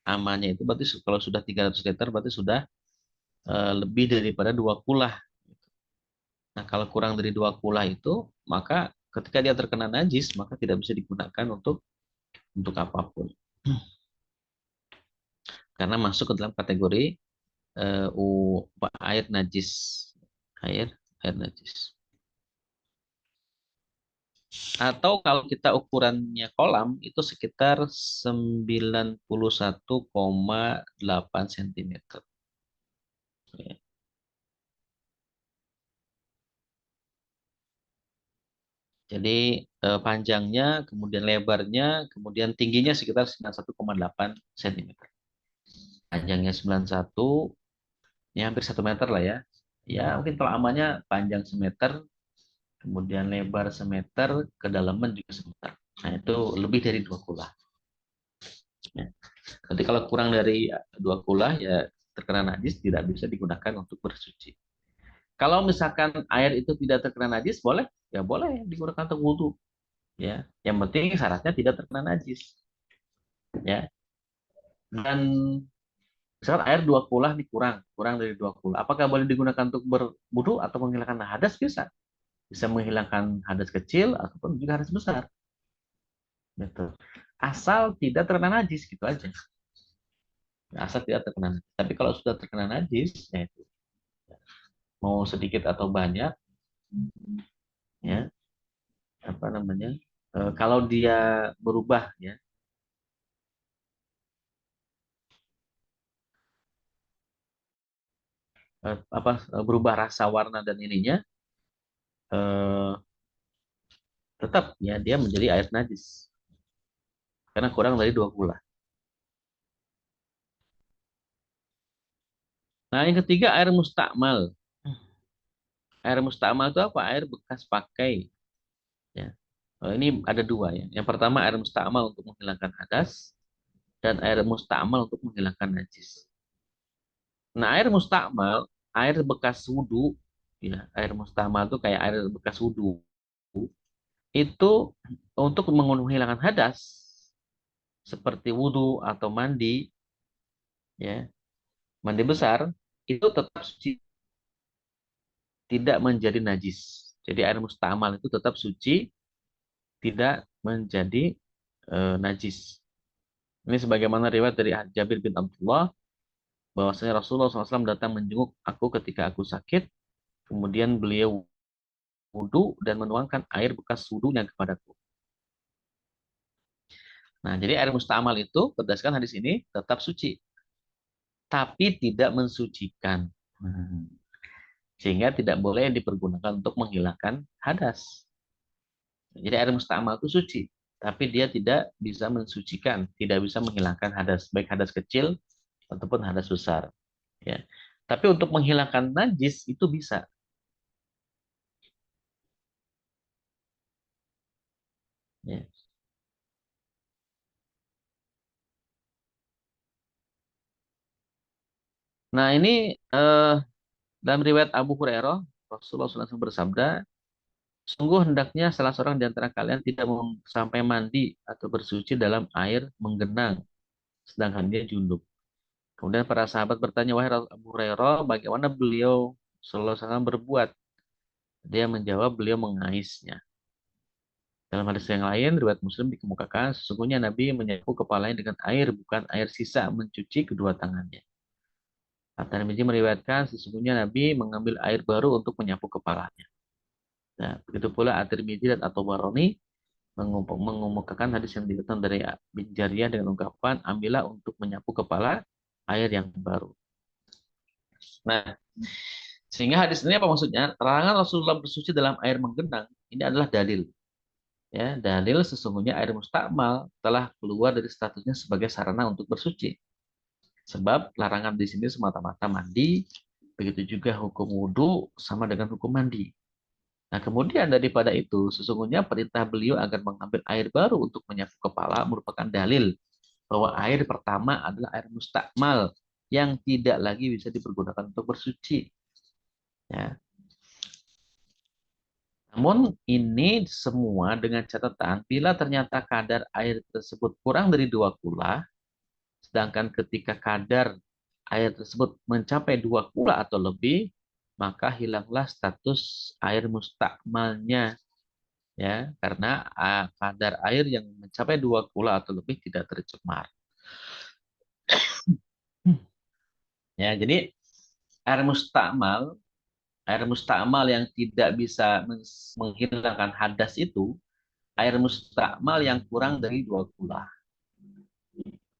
Amannya itu berarti kalau sudah 300 liter berarti sudah lebih daripada 2 kula. Nah, kalau kurang dari 2 kula itu, maka ketika dia terkena najis, maka tidak bisa digunakan untuk apapun. Karena masuk ke dalam kategori air najis. Air air najis. Atau kalau kita ukurannya kolam itu sekitar 91,8 cm. Ya. Jadi panjangnya, kemudian lebarnya, kemudian tingginya sekitar 91,8 cm. Panjangnya 91, ya hampir 1 meter lah ya. Ya mungkin kalau amannya panjang semeter, kemudian lebar semeter, kedalaman juga semeter. Nah itu lebih dari 2 kula. Ya. Nanti kalau kurang dari 2 kula ya terkena najis, tidak bisa digunakan untuk bersuci. Kalau misalkan air itu tidak terkena najis, boleh? Ya boleh digunakan untuk wudhu. Ya, yang penting syaratnya tidak terkena najis. Ya, dan misalkan air 2 kula nih kurang, kurang dari 2 kula. Apakah boleh digunakan untuk berwudhu atau menghilangkan hadas? Bisa. Bisa menghilangkan hadas kecil ataupun juga hadas besar. Gitu. Asal tidak terkena najis, gitu aja. Asal tidak terkena najis. Tapi kalau sudah terkena najis, ya itu. Mau sedikit atau banyak, ya apa namanya? Kalau dia berubah, ya berubah rasa, warna dan ininya, eh, tetap ya dia menjadi air najis karena kurang dari 2 kula. Nah, yang ketiga air mustakmal. Air mustakmal itu apa? Air bekas pakai. Ya. Ini ada dua ya. Yang pertama air mustakmal untuk menghilangkan hadas dan air mustakmal untuk menghilangkan najis. Nah, air mustakmal, air bekas wudhu, ya, air mustakmal itu kayak air bekas wudhu, itu untuk menghilangkan hadas seperti wudhu atau mandi, ya, mandi besar itu tetap suci, tidak menjadi najis. Jadi air mustamal itu tetap suci, tidak menjadi najis. Ini sebagaimana riwayat dari Jabir bin Abdullah bahwasanya Rasulullah SAW datang menjenguk aku ketika aku sakit, kemudian beliau wudhu dan menuangkan air bekas wudhunya kepadaku. Nah, jadi air mustamal itu berdasarkan hadis ini tetap suci, tapi tidak mensucikan. Sehingga tidak boleh dipergunakan untuk menghilangkan hadas. Jadi air mustamal itu suci, tapi dia tidak bisa mensucikan, tidak bisa menghilangkan hadas, baik hadas kecil ataupun hadas besar. Ya. Tapi untuk menghilangkan najis itu bisa. Ya. Nah ini dalam riwayat Abu Hurairah Rasulullah SAW bersabda, sungguh hendaknya salah seorang di antara kalian tidak sampai mandi atau bersuci dalam air menggenang, sedangkan dia junub. Kemudian para sahabat bertanya, wahai Abu Hurairah, bagaimana beliau Sallallahu Alaihi Wasallam berbuat? Dia menjawab, beliau mengaisnya. Dalam hadis yang lain, riwayat Muslim dikemukakan, sesungguhnya Nabi menyapu kepalanya dengan air, bukan air sisa mencuci kedua tangannya. At-Tirmidzi meriwayatkan, sesungguhnya Nabi mengambil air baru untuk menyapu kepalanya. Nah, begitu pula At-Tirmidzi dan At-Tabarani mengemukakan hadis yang diriwayatkan dari bin Jariyah dengan ungkapan, ambillah untuk menyapu kepala air yang baru. Nah, sehingga hadis ini apa maksudnya? Larangan Rasulullah bersuci dalam air menggenang ini adalah dalil. Ya, dalil sesungguhnya air mustakmal telah keluar dari statusnya sebagai sarana untuk bersuci. Sebab larangan di sini semata-mata mandi, begitu juga hukum wudhu sama dengan hukum mandi. Nah, kemudian daripada itu, sesungguhnya perintah beliau agar mengambil air baru untuk menyapu kepala merupakan dalil bahwa air pertama adalah air mustakmal yang tidak lagi bisa dipergunakan untuk bersuci. Ya. Namun ini semua dengan catatan bila ternyata kadar air tersebut kurang dari 2 kula, sedangkan ketika kadar air tersebut mencapai 2 kula atau lebih, maka hilanglah status air mustakmalnya, ya, karena kadar air yang mencapai 2 kula atau lebih tidak tercemar. Ya, jadi air mustakmal, air mustakmal yang tidak bisa menghilangkan hadas itu air mustakmal yang kurang dari 2 kula.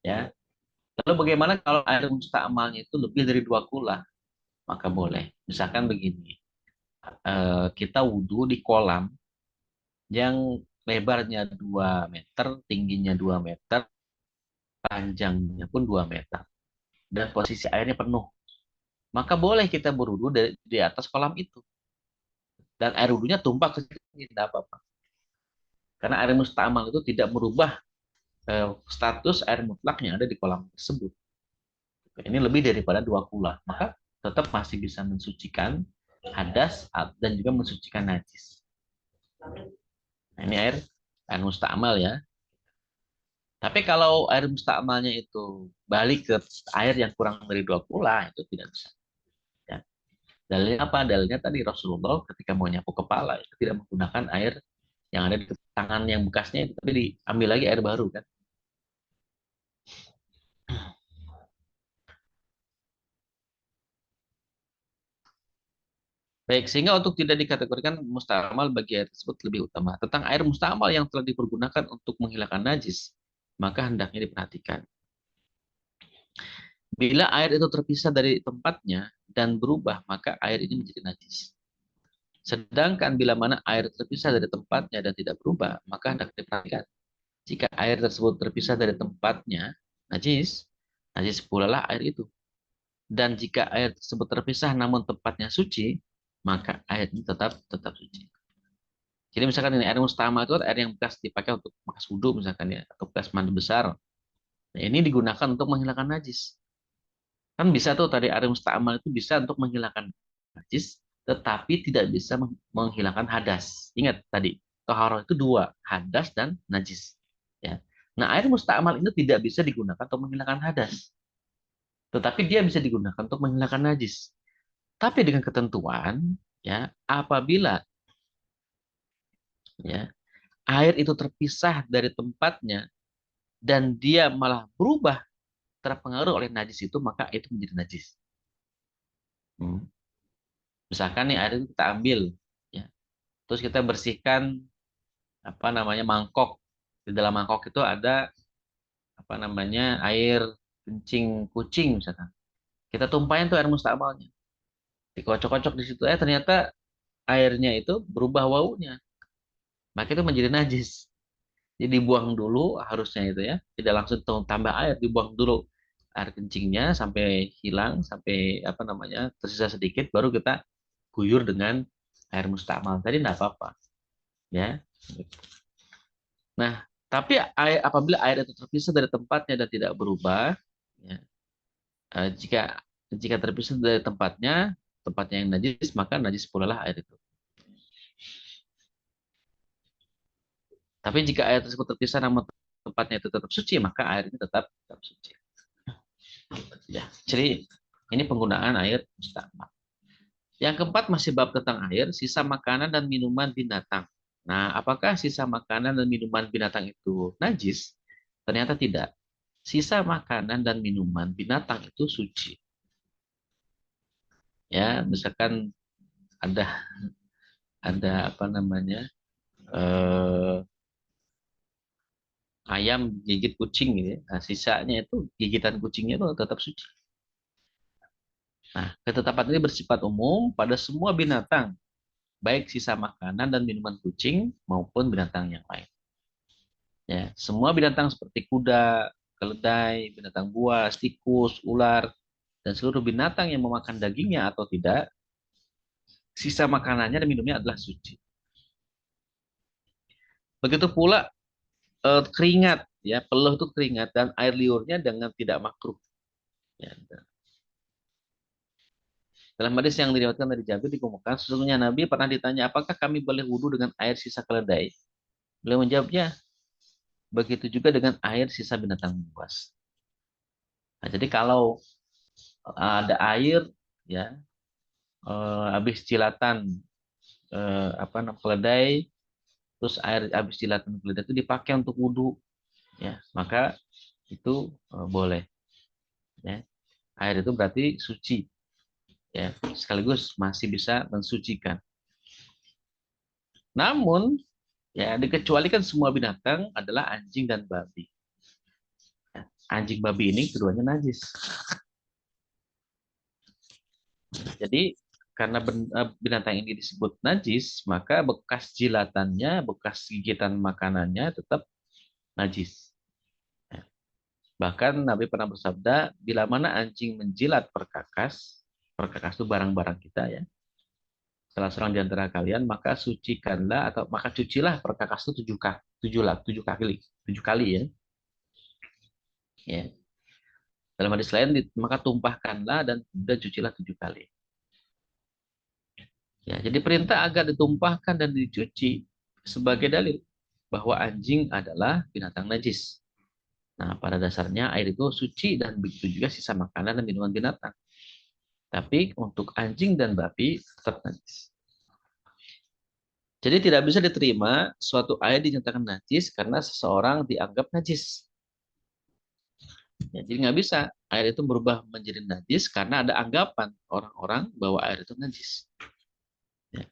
Ya. Lalu bagaimana kalau air mustakmalnya itu lebih dari 2 kula? Maka boleh. Misalkan begini, kita wudhu di kolam yang lebarnya 2 meter, tingginya 2 meter, panjangnya pun 2 meter. Dan posisi airnya penuh. Maka boleh kita berwudhu di atas kolam itu. Dan air wudhunya tumpah ke situ, tidak apa-apa. Karena air mustakmal itu tidak merubah status air mutlak yang ada di kolam tersebut. Ini lebih daripada 2 kula, maka tetap masih bisa mensucikan hadas dan juga mensucikan najis. Nah, ini air mustakmal ya. Tapi kalau air mustakmalnya itu balik ke air yang kurang dari 2 kula, itu tidak bisa. Ya. Dalilnya apa? Dalilnya tadi Rasulullah ketika mau nyapu kepala itu tidak menggunakan air yang ada di tangan yang bekasnya itu, tapi diambil lagi air baru kan. Baik, sehingga untuk tidak dikategorikan mustamal bagi air tersebut lebih utama. Tentang air mustamal yang telah dipergunakan untuk menghilangkan najis, maka hendaknya diperhatikan. Bila air itu terpisah dari tempatnya dan berubah, maka air ini menjadi najis. Sedangkan bila mana air terpisah dari tempatnya dan tidak berubah, maka hendak diperhatikan. Jika air tersebut terpisah dari tempatnya, najis, najis pula lah air itu. Dan jika air tersebut terpisah namun tempatnya suci, maka air ini tetap suci. Jadi misalkan ini air mustama itu air yang bekas dipakai untuk bekas wudhu misalkan ya, atau bekas mandi besar. Nah, ini digunakan untuk menghilangkan najis. Kan bisa tuh tadi air mustama itu bisa untuk menghilangkan najis, tetapi tidak bisa menghilangkan hadas. Ingat tadi, toharoh itu 2, hadas dan najis. Ya. Nah, air mustamal itu tidak bisa digunakan untuk menghilangkan hadas. Tetapi dia bisa digunakan untuk menghilangkan najis. Tapi dengan ketentuan, ya, apabila ya air itu terpisah dari tempatnya dan dia malah berubah terpengaruh oleh najis itu, maka itu menjadi najis. Misalkan nih air itu kita ambil, ya, terus kita bersihkan apa namanya mangkok. Di dalam mangkok itu ada apa namanya air kencing kucing misalkan. Kita tumpahin tuh air mustamalnya, dikocok-kocok di situ. Ternyata airnya itu berubah baunya, maka itu menjadi najis. Jadi dibuang dulu harusnya itu ya, tidak langsung tambah air, dibuang dulu air kencingnya sampai hilang, sampai apa namanya tersisa sedikit, baru kita guyur dengan air mustamal. Tadi tidak apa-apa, ya. Nah, tapi apabila air itu terpisah dari tempatnya dan tidak berubah, ya, jika jika terpisah dari tempatnya, tempatnya yang najis, maka najis pula lah air itu. Tapi jika air tersebut terpisah namun tempatnya itu tetap suci, maka air ini tetap suci. Ya, jadi ini penggunaan air mustamal. Yang keempat masih bab tentang air, sisa makanan dan minuman binatang. Nah, apakah sisa makanan dan minuman binatang itu najis? Ternyata tidak. Sisa makanan dan minuman binatang itu suci. Ya, misalkan ada apa namanya, ayam gigit kucing gitu ya. Nah, sisanya itu gigitan kucingnya itu tetap suci. Nah, ketetapan ini bersifat umum pada semua binatang, baik sisa makanan dan minuman kucing maupun binatang yang lain. Ya, semua binatang seperti kuda, keledai, binatang buas, tikus, ular, dan seluruh binatang yang memakan dagingnya atau tidak, sisa makanannya dan minumnya adalah suci. Begitu pula keringat, ya, peluh itu keringat dan air liurnya dengan tidak makruh. Ya, dalam hadis yang diriwayatkan dari Jabir dikemukakan, sesungguhnya Nabi pernah ditanya, apakah kami boleh wudhu dengan air sisa keledai? Beliau menjawabnya, begitu juga dengan air sisa binatang buas. Nah, jadi kalau ada air, ya, habis jilatan apa namanya keledai, terus air habis jilatan keledai itu dipakai untuk wudhu, ya, maka itu boleh. Ya. Air itu berarti suci, ya, sekaligus masih bisa mensucikan. Namun, ya, dikecualikan semua binatang adalah anjing dan babi. Ya, anjing babi ini keduanya najis. Jadi karena binatang ini disebut najis, maka bekas jilatannya, bekas gigitan makanannya tetap najis. Ya. Bahkan Nabi pernah bersabda, bila mana anjing menjilat perkakas itu barang-barang kita, ya, salah seorang di antara kalian, maka sucikanlah atau maka cucilah perkakas itu tujuh kali, ya. Ya. Dalam hadis lain, maka tumpahkanlah dan kemudian cucilah 7 kali. Ya, jadi perintah agar ditumpahkan dan dicuci sebagai dalil bahwa anjing adalah binatang najis. Nah, pada dasarnya air itu suci dan begitu juga sisa makanan dan minuman binatang. Tapi untuk anjing dan babi tetap najis. Jadi tidak bisa diterima suatu air dinyatakan najis karena seseorang dianggap najis. Ya, jadi nggak bisa air itu berubah menjadi najis karena ada anggapan orang-orang bahwa air itu najis. Ya.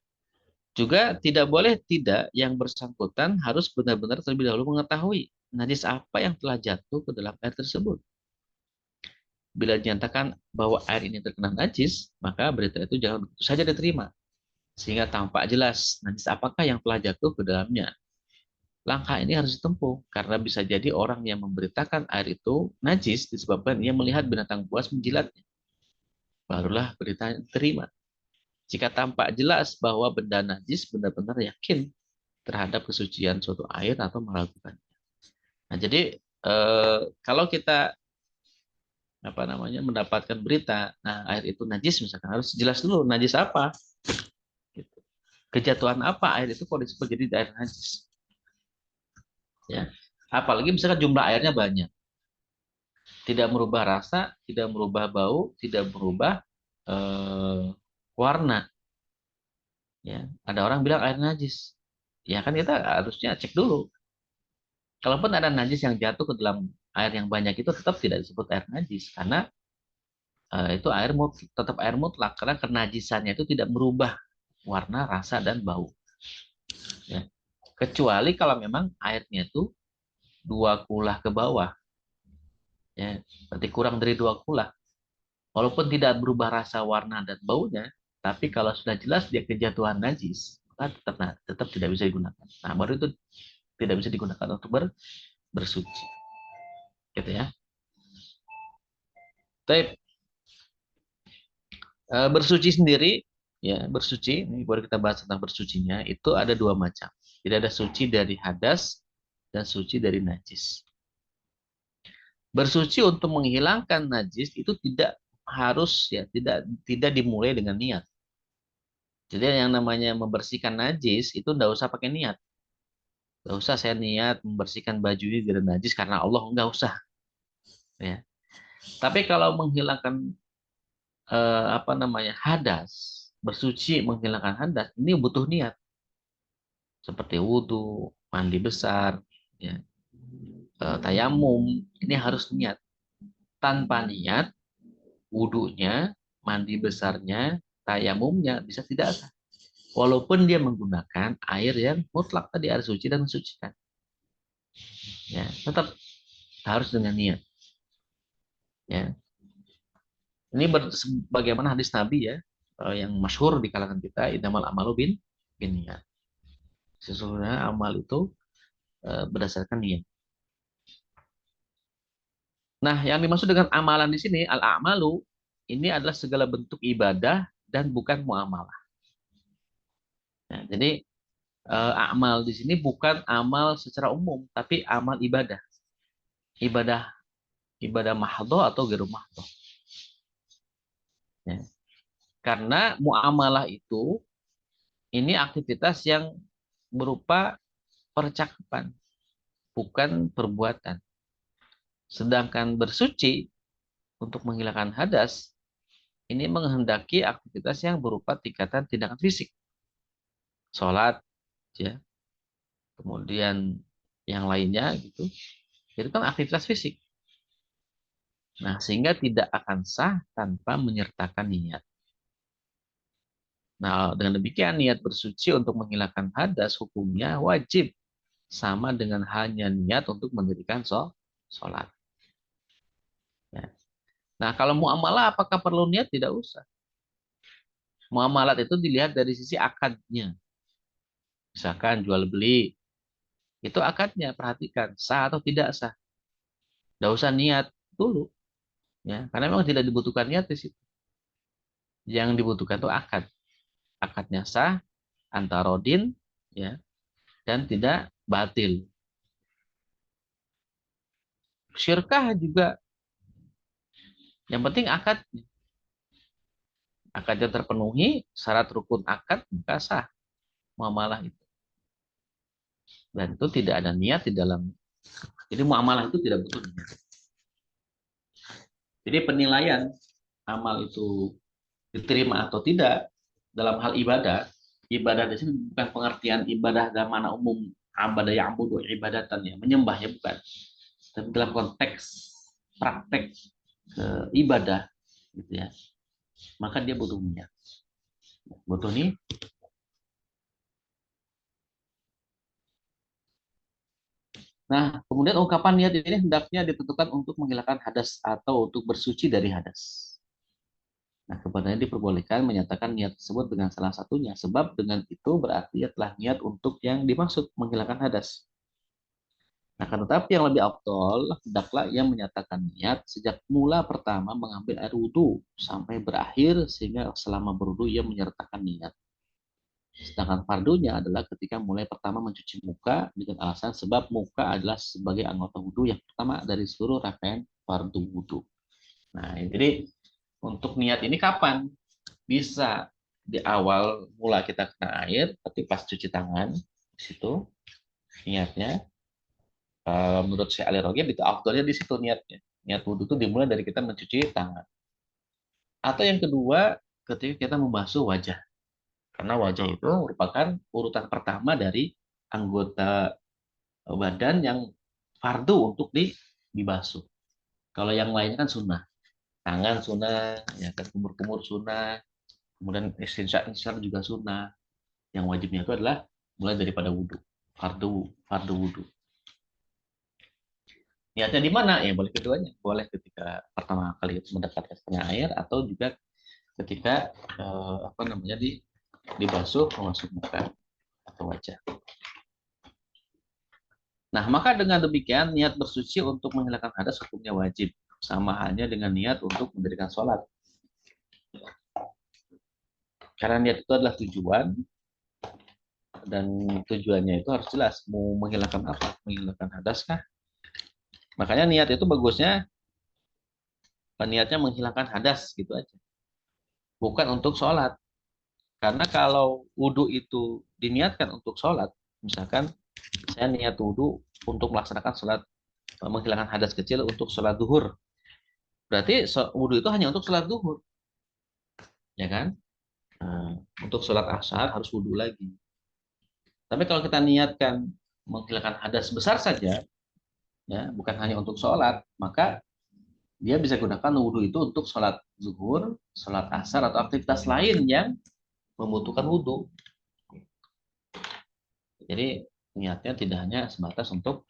Juga tidak boleh tidak yang bersangkutan harus benar-benar terlebih dahulu mengetahui najis apa yang telah jatuh ke dalam air tersebut. Bila dinyatakan bahwa air ini terkena najis, maka berita itu jangan begitu saja diterima. Sehingga tampak jelas najis apakah yang telah jatuh ke dalamnya. Langkah ini harus ditempuh, karena bisa jadi orang yang memberitakan air itu najis disebabkan ia melihat binatang buas menjilatnya. Barulah berita diterima. Jika tampak jelas bahwa benda najis benar-benar yakin terhadap kesucian suatu air atau meragukannya. Nah, jadi kalau kita mendapatkan berita, nah air itu najis misalkan, harus jelas dulu najis apa, gitu. Kejatuhan apa air itu kok disebut jadi air najis, ya. Apalagi misalkan jumlah airnya banyak, tidak merubah rasa, tidak merubah bau, tidak merubah warna, ya. Ada orang bilang air najis, ya kan kita harusnya cek dulu. Kalaupun ada najis yang jatuh ke dalam air yang banyak itu tetap tidak disebut air najis, karena itu tetap air mutlak, karena kenajisannya itu tidak merubah warna, rasa, dan bau. Ya. Kecuali kalau memang airnya itu 2 kulah ke bawah, ya, berarti kurang dari 2 kulah. Walaupun tidak berubah rasa, warna, dan baunya, tapi kalau sudah jelas dia kejatuhan najis, maka tetap tidak bisa digunakan. Nah, baru itu tidak bisa digunakan untuk bersuci, gitu ya. Tapi bersuci sendiri, ya, bersuci ini baru kita bahas tentang bersucinya, itu ada 2 macam. Jadi ada suci dari hadas dan suci dari najis. Bersuci untuk menghilangkan najis itu tidak harus ya tidak dimulai dengan niat. Jadi yang namanya membersihkan najis itu nggak usah pakai niat. Nggak usah saya niat membersihkan baju ini dari najis karena Allah, nggak usah. Ya. Tapi kalau menghilangkan apa namanya hadas, bersuci menghilangkan hadas, ini butuh niat. Seperti wudhu, mandi besar, ya, tayamum, ini harus niat. Tanpa niat, wudhunya, mandi besarnya, tayamumnya bisa tidak sah. Walaupun dia menggunakan air yang mutlak tadi, air suci dan mensucikan. Ya, tetap harus dengan niat. Ya. Ini bagaimana hadis Nabi ya, yang masyhur di kalangan kita, innamal a'malu bin niat. Sesungguhnya amal itu berdasarkan niat. Nah, yang dimaksud dengan amalan di sini, al-a'malu, ini adalah segala bentuk ibadah dan bukan muamalah. Nah, jadi amal di sini bukan amal secara umum, tapi amal ibadah. Ibadah ibadah mahdhah atau ghairu mahdhah. Ya. Karena muamalah itu ini aktivitas yang berupa percakapan, bukan perbuatan. Sedangkan bersuci untuk menghilangkan hadas ini menghendaki aktivitas yang berupa tingkatan tindakan fisik, sholat, ya, kemudian yang lainnya gitu. Itu kan aktivitas fisik. Nah, sehingga tidak akan sah tanpa menyertakan niat. Nah, dengan demikian niat bersuci untuk menghilangkan hadas hukumnya wajib sama dengan hanya niat untuk mendirikan sholat. Ya. Nah, kalau muamalah apakah perlu niat? Tidak usah. Muamalat itu dilihat dari sisi akadnya. Misalkan jual beli, itu akadnya perhatikan sah atau tidak sah. Tidak usah niat dulu, ya, karena memang tidak dibutuhkan niat di situ. Yang dibutuhkan itu akad. Akadnya sah, antarodin, ya, dan tidak batil. Syirkah juga, yang penting akadnya. Akadnya terpenuhi, syarat rukun akad, maka sah muamalah itu. Dan itu tidak ada niat di dalam. Jadi muamalah itu tidak butuh niat. Jadi penilaian amal itu diterima atau tidak dalam hal ibadah, ibadah di sini bukan pengertian ibadah dalam mana umum, ibadah yang butuh ibadatan ya, menyembah ya bukan. Tapi dalam konteks praktek ibadah gitu ya, maka dia butuh niat. Butuh nih. Nah, kemudian ungkapan niat ini hendaknya ditentukan untuk menghilangkan hadas atau untuk bersuci dari hadas. Nah, kepadanya diperbolehkan menyatakan niat tersebut dengan salah satunya, sebab dengan itu berarti ia telah niat untuk yang dimaksud menghilangkan hadas. Nah, kan tetapi yang lebih afdol, hendaklah ia menyatakan niat sejak mula pertama mengambil air wudhu sampai berakhir, sehingga selama berwudhu ia menyertakan niat. Sedangkan fardunya adalah ketika mulai pertama mencuci muka dengan alasan sebab muka adalah sebagai anggota wudhu yang pertama dari seluruh rangkaian fardu wudhu. Nah, jadi untuk niat ini kapan? Bisa di awal mula kita kena air, tapi pas cuci tangan, di situ niatnya. Menurut Syekh Ali Roge, itu afdolnya di situ niatnya. Niat wudhu itu dimulai dari kita mencuci tangan. Atau yang kedua, ketika kita membasuh wajah. Karena wajah itu merupakan urutan pertama dari anggota badan yang fardu untuk dibasuh. Kalau yang lainnya kan sunnah. Tangan sunnah, ya kan, kumur-kumur sunnah, kemudian istinsya juga sunnah. Yang wajibnya itu adalah mulai daripada wudhu. Fardu wudhu. Niatnya di mana? Ya boleh keduanya. Boleh ketika pertama kali mendapatkan setengah air atau juga ketika apa namanya dibasuh memasuk muka atau wajah. Nah, maka dengan demikian niat bersuci untuk menghilangkan hadas hukumnya wajib, sama halnya dengan niat untuk mendirikan sholat. Karena niat itu adalah tujuan, dan tujuannya itu harus jelas. Mau menghilangkan apa? Menghilangkan hadas kah? Makanya niat itu bagusnya niatnya menghilangkan hadas gitu aja, bukan untuk sholat. Karena kalau wudhu itu diniatkan untuk sholat, misalkan saya niat wudhu untuk melaksanakan sholat, menghilangkan hadas kecil untuk sholat duhur, berarti wudhu itu hanya untuk sholat duhur, ya kan? Nah, untuk sholat asar harus wudhu lagi. Tapi kalau kita niatkan menghilangkan hadas besar saja, ya bukan hanya untuk sholat, maka dia bisa gunakan wudhu itu untuk sholat zuhur, sholat asar, atau aktivitas lain yang membutuhkan wudhu. Jadi niatnya tidak hanya sebatas untuk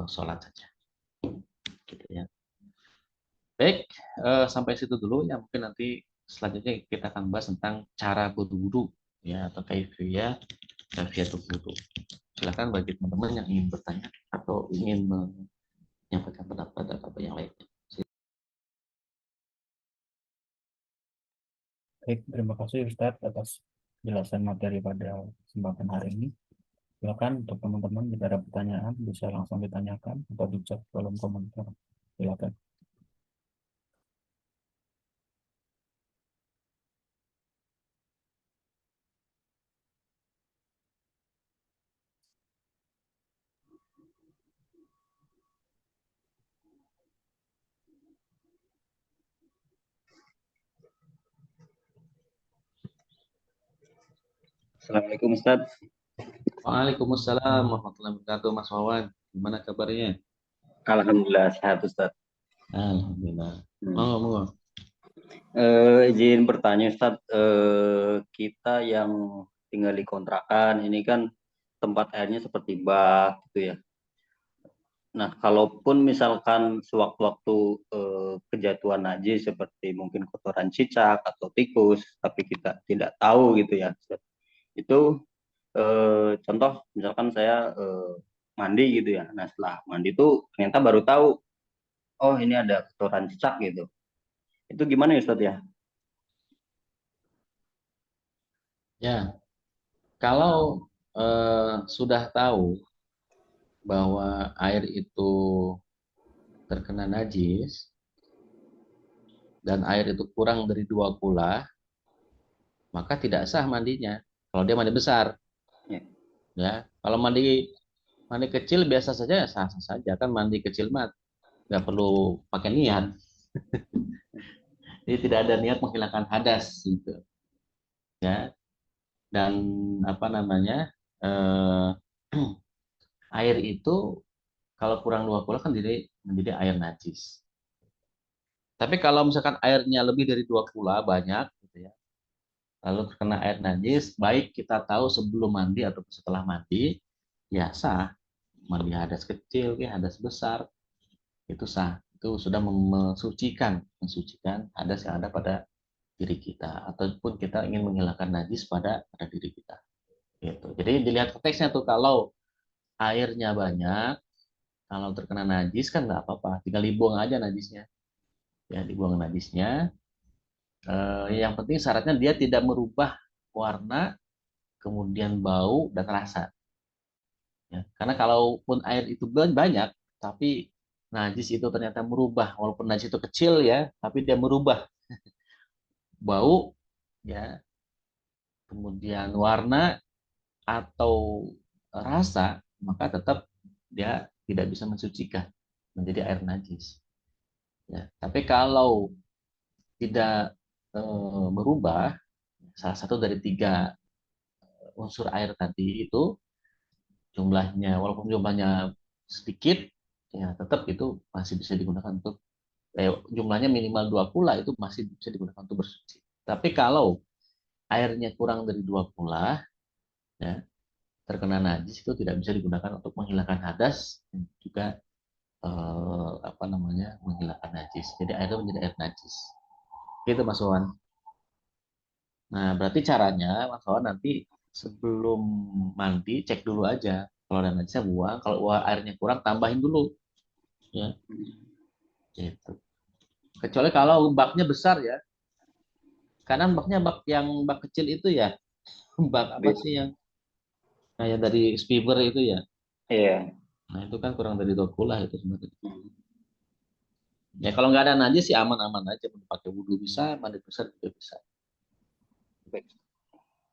sholat saja. Gitu ya. Baik, sampai situ dulu ya. Mungkin nanti selanjutnya kita akan bahas tentang cara berwudhu ya, atau kaifiyatul wudhu. Silakan bagi teman-teman yang ingin bertanya atau ingin menyampaikan pendapat atau yang lainnya. Baik, terima kasih Ustadz atas jelasan materi pada kesempatan hari ini. Silakan untuk teman-teman jika ada pertanyaan bisa langsung ditanyakan atau di chat kolom komentar. Silakan. Assalamualaikum Ustaz. Waalaikumsalam warahmatullahi wabarakatuh, Mas Wawan. Gimana kabarnya? Alhamdulillah sehat Ustaz. Alhamdulillah. Hmm. Monggo. Izin bertanya Ustaz, kita yang tinggal di kontrakan ini kan tempat airnya seperti bak gitu ya. Nah, kalaupun misalkan sewaktu-waktu kejatuhan najis seperti mungkin kotoran cicak atau tikus, tapi kita tidak tahu gitu ya, Ustaz. Itu contoh misalkan saya mandi gitu ya. Nah, setelah mandi itu ternyata baru tahu, oh ini ada kotoran cicak gitu. Itu gimana ya Ustaz ya? Ya, kalau sudah tahu bahwa air itu terkena najis dan air itu kurang dari 2 kula, maka tidak sah mandinya. Kalau dia mandi besar, Ya. ya. Kalau mandi kecil biasa saja, ya sah-sah saja kan, mandi kecil mah nggak perlu pakai niat. Jadi tidak ada niat menghilangkan hadas gitu, ya. Dan apa namanya, eh, air itu kalau kurang 2 kula kan menjadi air najis. Tapi kalau misalkan airnya lebih dari 2 kula banyak, gitu ya, lalu terkena air najis, baik kita tahu sebelum mandi atau setelah mandi, ya sah. Mandi hadas kecil, ya hadas besar, itu sah. Itu sudah mensucikan hadas yang ada pada diri kita, ataupun kita ingin menghilangkan najis pada diri kita. Gitu. Jadi dilihat konteksnya tuh, kalau airnya banyak, kalau terkena najis kan nggak apa-apa, tinggal dibuang aja najisnya. Ya, dibuang najisnya. Yang penting syaratnya dia tidak merubah warna, kemudian bau dan rasa. Ya. Karena kalaupun air itu banyak, tapi najis itu ternyata merubah, walaupun najis itu kecil ya, tapi dia merubah bau, ya, kemudian warna atau rasa, maka tetap dia tidak bisa mensucikan menjadi air najis. Ya. Tapi kalau tidak berubah, salah satu dari 3 unsur air tadi itu jumlahnya, walaupun jumlahnya sedikit, ya tetap itu masih bisa digunakan untuk jumlahnya minimal 2 kula, itu masih bisa digunakan untuk bersuci. Tapi kalau airnya kurang dari 2 kula, ya, terkena najis, itu tidak bisa digunakan untuk menghilangkan hadas dan juga apa namanya, menghilangkan najis. Jadi airnya menjadi air najis. Gitu Mas Wawan. Nah, berarti caranya Mas Wawan nanti sebelum mandi cek dulu aja. Kalau ada najisnya buang, kalau airnya kurang tambahin dulu, ya. Gitu. Kecuali kalau baknya besar ya. Karena baknya bak kecil itu ya. Bak apa sih yang kayak dari Spiber itu ya. Iya. Nah, itu kan kurang dari 2 kula itu sebenarnya. Ya kalau nggak ada najis sih aman-aman aja, mau pakai wudhu bisa, mandi besar juga bisa. Baik.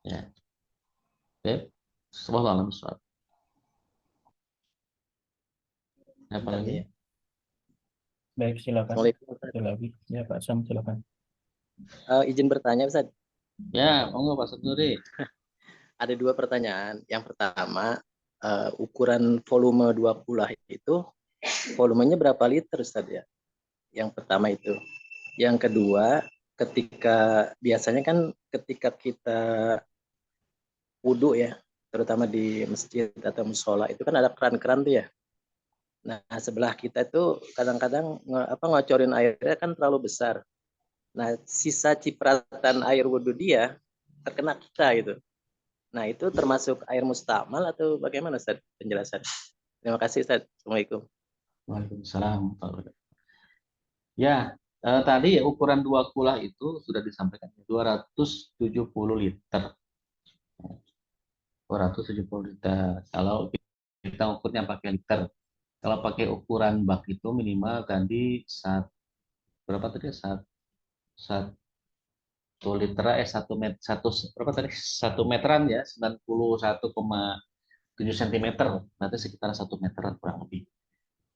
Ya, oke. Wallahu a'lam bishawab. Apa Ustaz, lagi? ya. Baik, silakan. Assalamualaikum, Ustaz. Ada lagi? Ya, Pak Sam, silakan. Izin bertanya, Ustaz. Ya, monggo Pak Sabduri. Ada dua pertanyaan. Yang pertama, ukuran volume 2 kulah itu volumenya berapa liter, Ustaz ya? Yang pertama itu. Yang kedua, biasanya kan ketika kita wudhu ya, terutama di masjid atau musola itu kan ada keran-keran tuh ya. Nah, sebelah kita itu kadang-kadang ngocorin airnya kan terlalu besar. Nah, sisa cipratan air wudhu dia terkena kita gitu. Nah, itu termasuk air mustamal atau bagaimana, Ustaz, penjelasan? Terima kasih, Ustaz. Assalamualaikum. Waalaikumsalam. Ya, tadi ya ukuran 2 kulah itu sudah disampaikan 270 liter. 270 liter. Kalau kita ukurnya pakai liter. Kalau pakai ukuran bak itu minimal tadi berapa tadi? Satu liter, 1 meter, berapa tadi? 1 meteran ya, 91,7 cm. Berarti sekitar 1 meteran kurang lebih.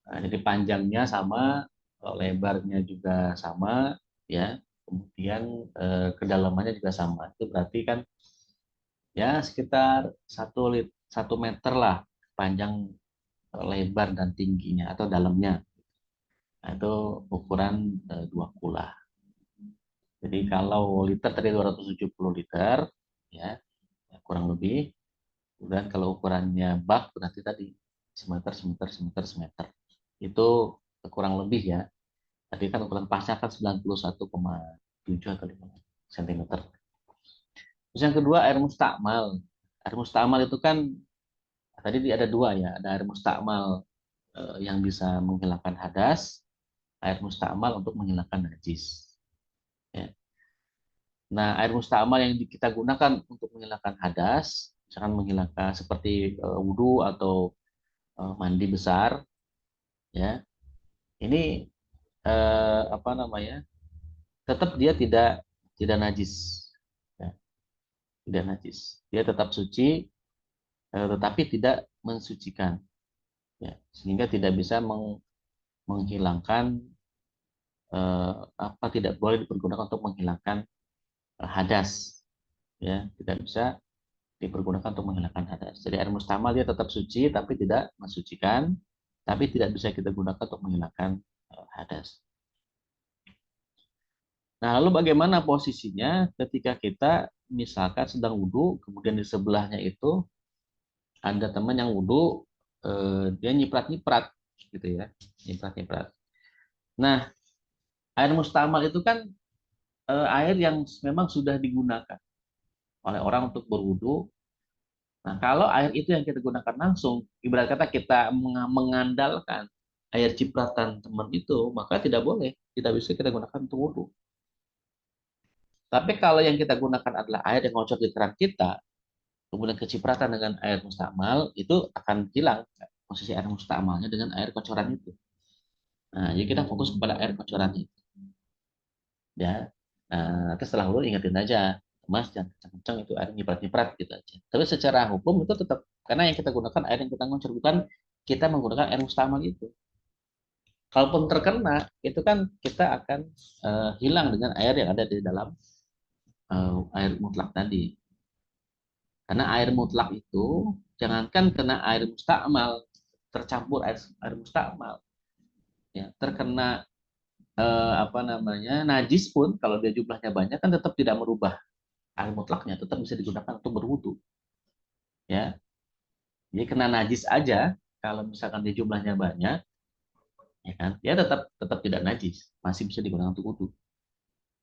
Nah, jadi panjangnya sama, lebarnya juga sama, ya. Kemudian kedalamannya juga sama. Itu berarti kan ya sekitar 1 meter lah panjang, lebar dan tingginya atau dalamnya. Nah, itu ukuran 2 kulah. Jadi kalau liter tadi 270 liter, ya kurang lebih. Kemudian kalau ukurannya bak berarti tadi semeter, semeter, semeter, semeter. Itu kurang lebih ya. Tadi kan ukuran pasnya kan 91,7 atau 5 cm. Terus yang kedua air mustakmal. Air mustakmal itu kan tadi ada dua ya. Ada air mustakmal yang bisa menghilangkan hadas, air mustakmal untuk menghilangkan najis. Ya. Nah, air mustakmal yang kita gunakan untuk menghilangkan hadas, misalkan menghilangkan seperti wudhu atau mandi besar, ya. Ini apa namanya? Tetap dia tidak najis. Ya, tidak najis. Dia tetap suci, tetapi tidak mensucikan. Ya, sehingga tidak bisa menghilangkan apa tidak boleh dipergunakan untuk menghilangkan hadas. Ya, tidak bisa dipergunakan untuk menghilangkan hadas. Jadi air mustamal dia tetap suci tapi tidak mensucikan, tapi tidak bisa kita gunakan untuk menghilangkan hadas. Nah, lalu bagaimana posisinya ketika kita misalkan sedang wudhu, kemudian di sebelahnya itu ada teman yang wudhu, dia nyiprat-nyiprat, gitu ya, nyiprat-nyiprat. Nah, air mustamal itu kan air yang memang sudah digunakan oleh orang untuk berwudhu. Nah, kalau air itu yang kita gunakan langsung, ibarat kata kita mengandalkan air cipratan teman itu, maka tidak boleh, tidak bisa kita gunakan untuk wudhu. Tapi kalau yang kita gunakan adalah air yang ngocor di keran kita, kemudian kecipratan dengan air mustakmal, itu akan hilang posisi air mustakmalnya dengan air kocoran itu. Nah, jadi kita fokus kepada air kocoran itu. Ya, nah, nanti setelah wudhu ingetin aja, Mas jangan kencang-kencang itu air nyiprat-nyiprat gitu aja. Tapi secara hukum itu tetap, karena yang kita gunakan air yang kita ngocor, bukan kita menggunakan air mustakmal itu. Kalaupun terkena, itu kan kita akan hilang dengan air yang ada di dalam air mutlak tadi. Karena air mutlak itu, jangankan kena air mustakmal, tercampur air mustakmal, ya, terkena apa namanya najis pun, kalau dia jumlahnya banyak kan tetap tidak merubah air mutlaknya, tetap bisa digunakan untuk berwudu. Ya, jadi kena najis aja, kalau misalkan dia jumlahnya banyak, ya kan, dia tetap tetap tidak najis, masih bisa digunakan untuk wudu.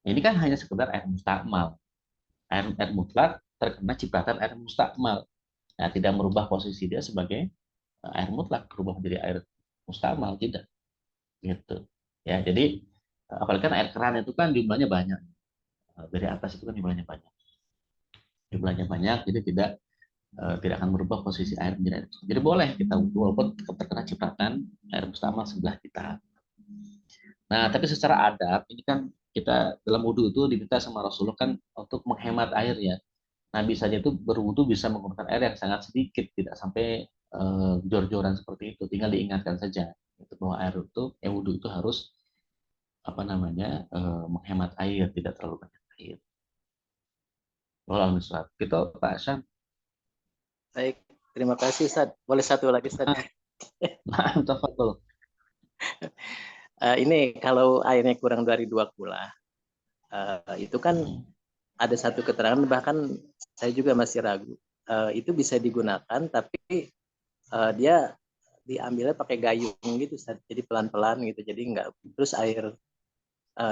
Ini kan hanya sekedar air mustakmal, air mutlak terkena cipratan air mustakmal, nah, tidak merubah posisi dia sebagai air mutlak, berubah menjadi air mustakmal, tidak, gitu. Ya, jadi apalagi kan air keran itu kan jumlahnya banyak, dari atas itu kan jumlahnya banyak, jadi tidak akan merubah posisi air menjadi air. Jadi boleh kita wudhu walaupun terkena cipratan air mustakmal sebelah kita. Nah, tapi secara adab ini kan kita dalam wudhu itu diminta sama Rasulullah kan untuk menghemat air ya. Nabi saja itu berwudhu bisa menggunakan air yang sangat sedikit, tidak sampai jor-joran seperti itu. Tinggal diingatkan saja itu bahwa air itu, wudhu itu harus apa namanya menghemat air, tidak terlalu banyak air. Walau misal kita Pak Syam, Baik, terima kasih Ustaz. Boleh satu lagi Ustaz? tafadhol. Ini kalau airnya kurang dari 2 kula, itu kan ada satu keterangan, bahkan saya juga masih ragu. Itu bisa digunakan, tapi dia diambilnya pakai gayung gitu, Ustaz. Jadi pelan-pelan gitu. Jadi enggak, terus air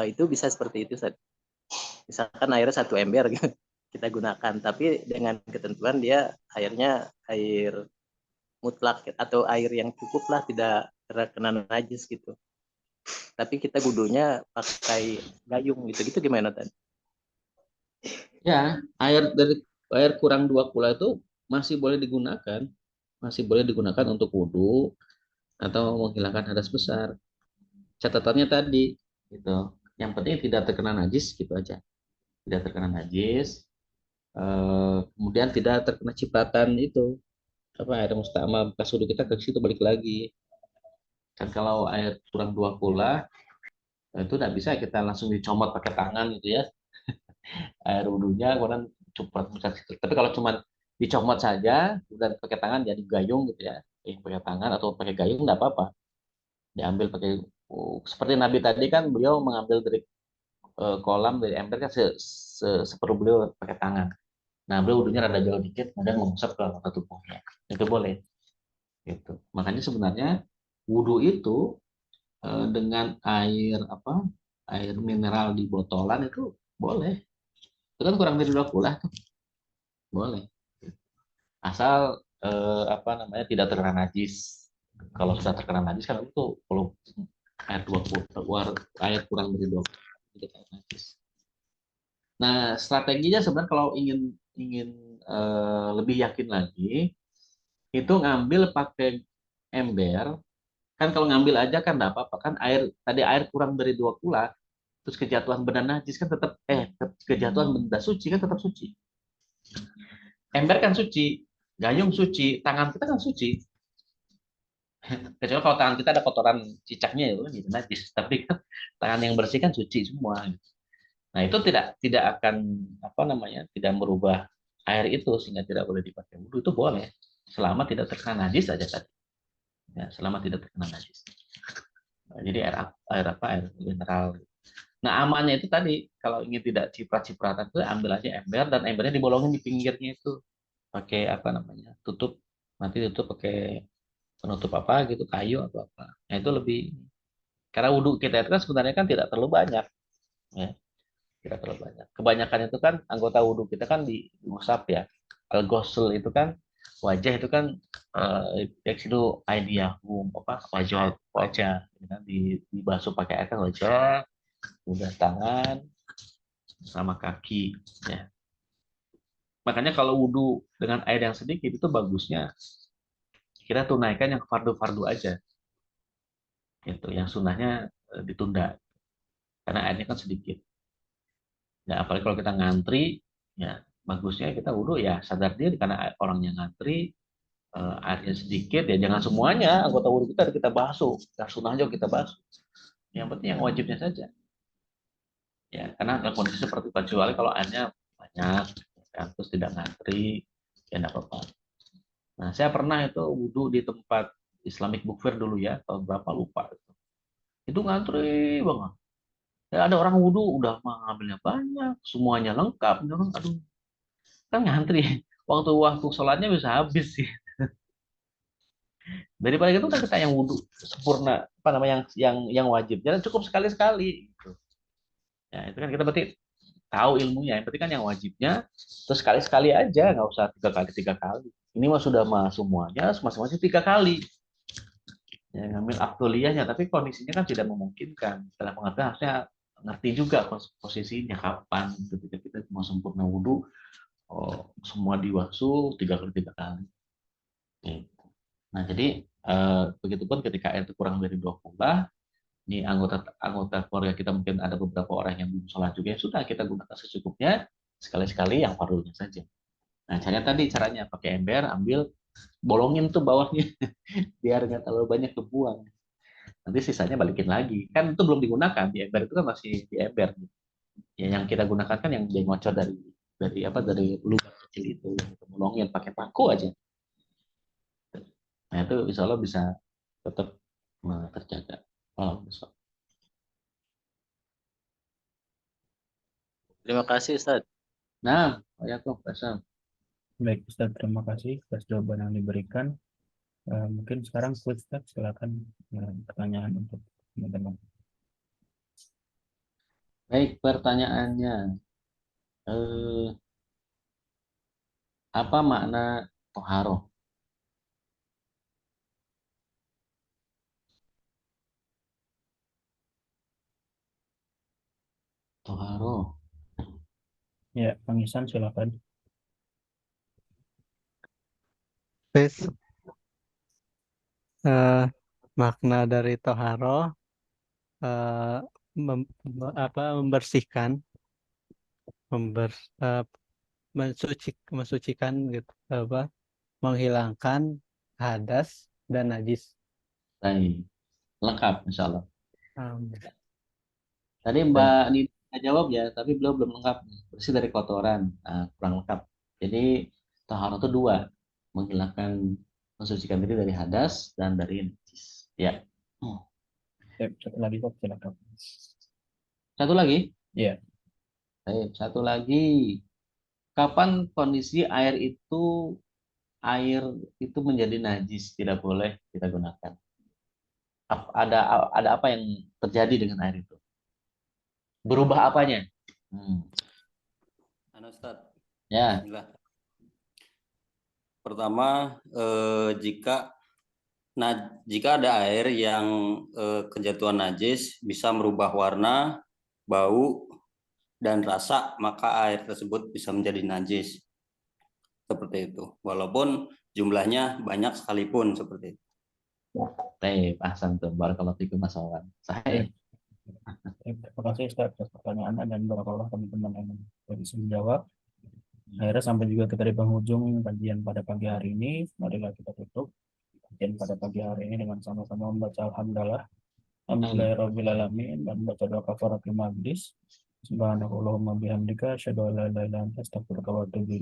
itu bisa seperti itu, Ustaz. Misalkan airnya 1 ember gitu, kita gunakan, tapi dengan ketentuan dia airnya air mutlak atau air yang cukup lah, tidak terkena najis gitu. Tapi kita wudunya pakai gayung gitu. Gitu gimana tadi? Ya, air kurang 2 kula itu masih boleh digunakan untuk wudhu atau menghilangkan hadas besar. Catatannya tadi gitu. Yang penting tidak terkena najis gitu aja. Tidak terkena najis. Kemudian tidak terkena cipratan itu apa air musta'mal bekas wudhu kita ke situ balik lagi. Kan kalau air kurang 2 kula itu tidak bisa kita langsung dicomot pakai tangan gitu ya. Air wudhunya kemudian cuprat. Tapi kalau cuma dicomot saja dan pakai tangan jadi gayung gitu ya. Pakai tangan atau pakai gayung tidak apa-apa. Diambil pakai seperti Nabi tadi kan beliau mengambil dari kolam dari ember kan seperlu beliau pakai tangan. Nah, beliau wudhunya rada jauh dikit, kemudian mengusap ke anggota tubuhnya. Itu boleh. Gitu. Makanya sebenarnya wudhu itu dengan air air mineral di botolan itu boleh. Itu kan kurang dari 2 kula tuh. Boleh. Asal tidak terkena najis. Kalau sudah terkena najis kan itu kalau air kurang dari 2 kula itu najis. Nah, strateginya sebenarnya kalau ingin lebih yakin lagi, itu ngambil pakai ember. Kan kalau ngambil aja kan enggak apa-apa kan air kurang dari 2 kula, terus kejatuhan benda najis kan tetap kejatuhan benda suci kan tetap suci. Ember kan suci, gayung suci, tangan kita kan suci. Kecuali kalau tangan kita ada kotoran cicaknya ya gitu najis, tapi kan tangan yang bersih kan suci semua. Nah, itu tidak akan tidak merubah air itu sehingga tidak boleh dipakai wudhu. Itu boleh selama tidak terkena najis saja tadi. Ya, selama tidak terkena najis. Nah, jadi air mineral. Nah, amannya itu tadi kalau ingin tidak ciprat-cipratan itu ambil aja ember dan embernya dibolongin di pinggirnya itu pakai tutup, nanti tutup pakai penutup apa gitu, kayu atau apa. Nah, itu lebih karena wudhu kita itu kan sebenarnya kan tidak terlalu banyak. Ya. Tidak terlalu banyak. Kebanyakan itu kan anggota wudhu kita kan diusap ya. Al-ghusl itu kan wajah itu kan itu aidiyahum wajah gitu kan dibasuh pakai air kan wajah, udah tangan sama kaki ya. Makanya kalau wudhu dengan air yang sedikit itu bagusnya kita tunaikan yang fardu-fardu aja. Gitu, yang sunnahnya ditunda karena airnya kan sedikit. Ya, apalagi kalau kita ngantri, ya bagusnya kita wudhu ya sadar diri karena orangnya ngantri, airnya sedikit ya jangan semuanya anggota wudhu kita basuh, yang sunnahnya kita basuh. Yang penting yang wajibnya saja. Ya, karena dalam kondisi seperti kecuali kalau airnya banyak, kan, terus tidak ngantri, ya tidak apa-apa. Nah, saya pernah itu wudhu di tempat Islamic Book Fair dulu ya, tahun berapa lupa. Itu ngantri banget. Ya, ada orang wudhu udah mengambilnya banyak, semuanya lengkap. Aduh, kan ngantri. Waktu sholatnya bisa habis sih. Daripada itu kan kita yang wudhu sempurna, yang wajib. Jangan cukup sekali-sekali. Gitu. Ya, itu kan kita berarti tahu ilmunya. Yang penting kan yang wajibnya, terus sekali-sekali aja, nggak usah 3 kali. Ini mah sudah semuanya, masing-masing 3 kali. Ya, ngambil aktuliyahnya, tapi kondisinya kan tidak memungkinkan. Setelah pengertian harusnya ngerti juga posisinya kapan ketika kita mau sempurna wudhu, semua diwasu 3 kali. Gitu. Nah, jadi begitupun ketika air itu kurang dari 2 kula, Ini anggota anggota keluarga kita mungkin ada beberapa orang yang belum sholat juga, ya sudah kita gunakan secukupnya, sekali-sekali yang fardunya saja. Nah, caranya pakai ember, ambil, bolongin tuh bawahnya, biar nggak terlalu banyak kebuang. Nanti sisanya balikin lagi. Kan itu belum digunakan, di ember itu kan masih di ember. Ya, yang kita gunakan kan yang dia ngocor dari lubang kecil itu, yang kita bolongin pakai paku aja. Nah, itu insya Allah bisa tetap terjaga. Oh, besok. Terima kasih Ustaz. Nah, Waalaikumsalam. Baik Ustaz, terima kasih atas jawaban yang diberikan. Mungkin sekarang Ustaz silakan pertanyaan untuk teman-teman. Baik, pertanyaannya. Apa makna toharoh? Toharoh. Ya, Kang Ihsan silakan. Tes makna dari toharo membersihkan, mensucikan gitu, menghilangkan hadas dan najis. Baik, lengkap insya Allah. Um, Tadi Mbak Nina jawab ya, tapi beliau belum lengkap. Bersih dari kotoran, nah, kurang lengkap. Jadi taharah itu dua, mensucikan diri dari hadas dan dari najis. Ya. Satu lagi Ustaz, silakan. Satu lagi. Ya, Baik, satu lagi. Kapan kondisi air itu menjadi najis, tidak boleh kita gunakan? Ada apa yang terjadi dengan air itu? Berubah apanya? Ustaz. Ya. Bismillah. Pertama, jika ada air yang kejatuhan najis bisa merubah warna, bau, dan rasa, maka air tersebut bisa menjadi najis. Seperti itu. Walaupun jumlahnya banyak sekalipun seperti itu. Baik, ahsan tuh. Barakallahu fikum Mas Wawan. Sahih. terima kasih Ustaz atas pertanyaannya dan barakallah teman-teman yang bisa menjawab. Akhirnya sampai juga kita di penghujung kajian pada pagi hari ini. Marilah kita tutup kajian pada pagi hari ini dengan sama-sama membaca Alhamdulillahirrahmanirrahim dan membaca doa kafaratul majlis. Subhanakallahumma bihamdika asyhadu an la ilaha illa anta astaghfiruka wa atubu ilaik.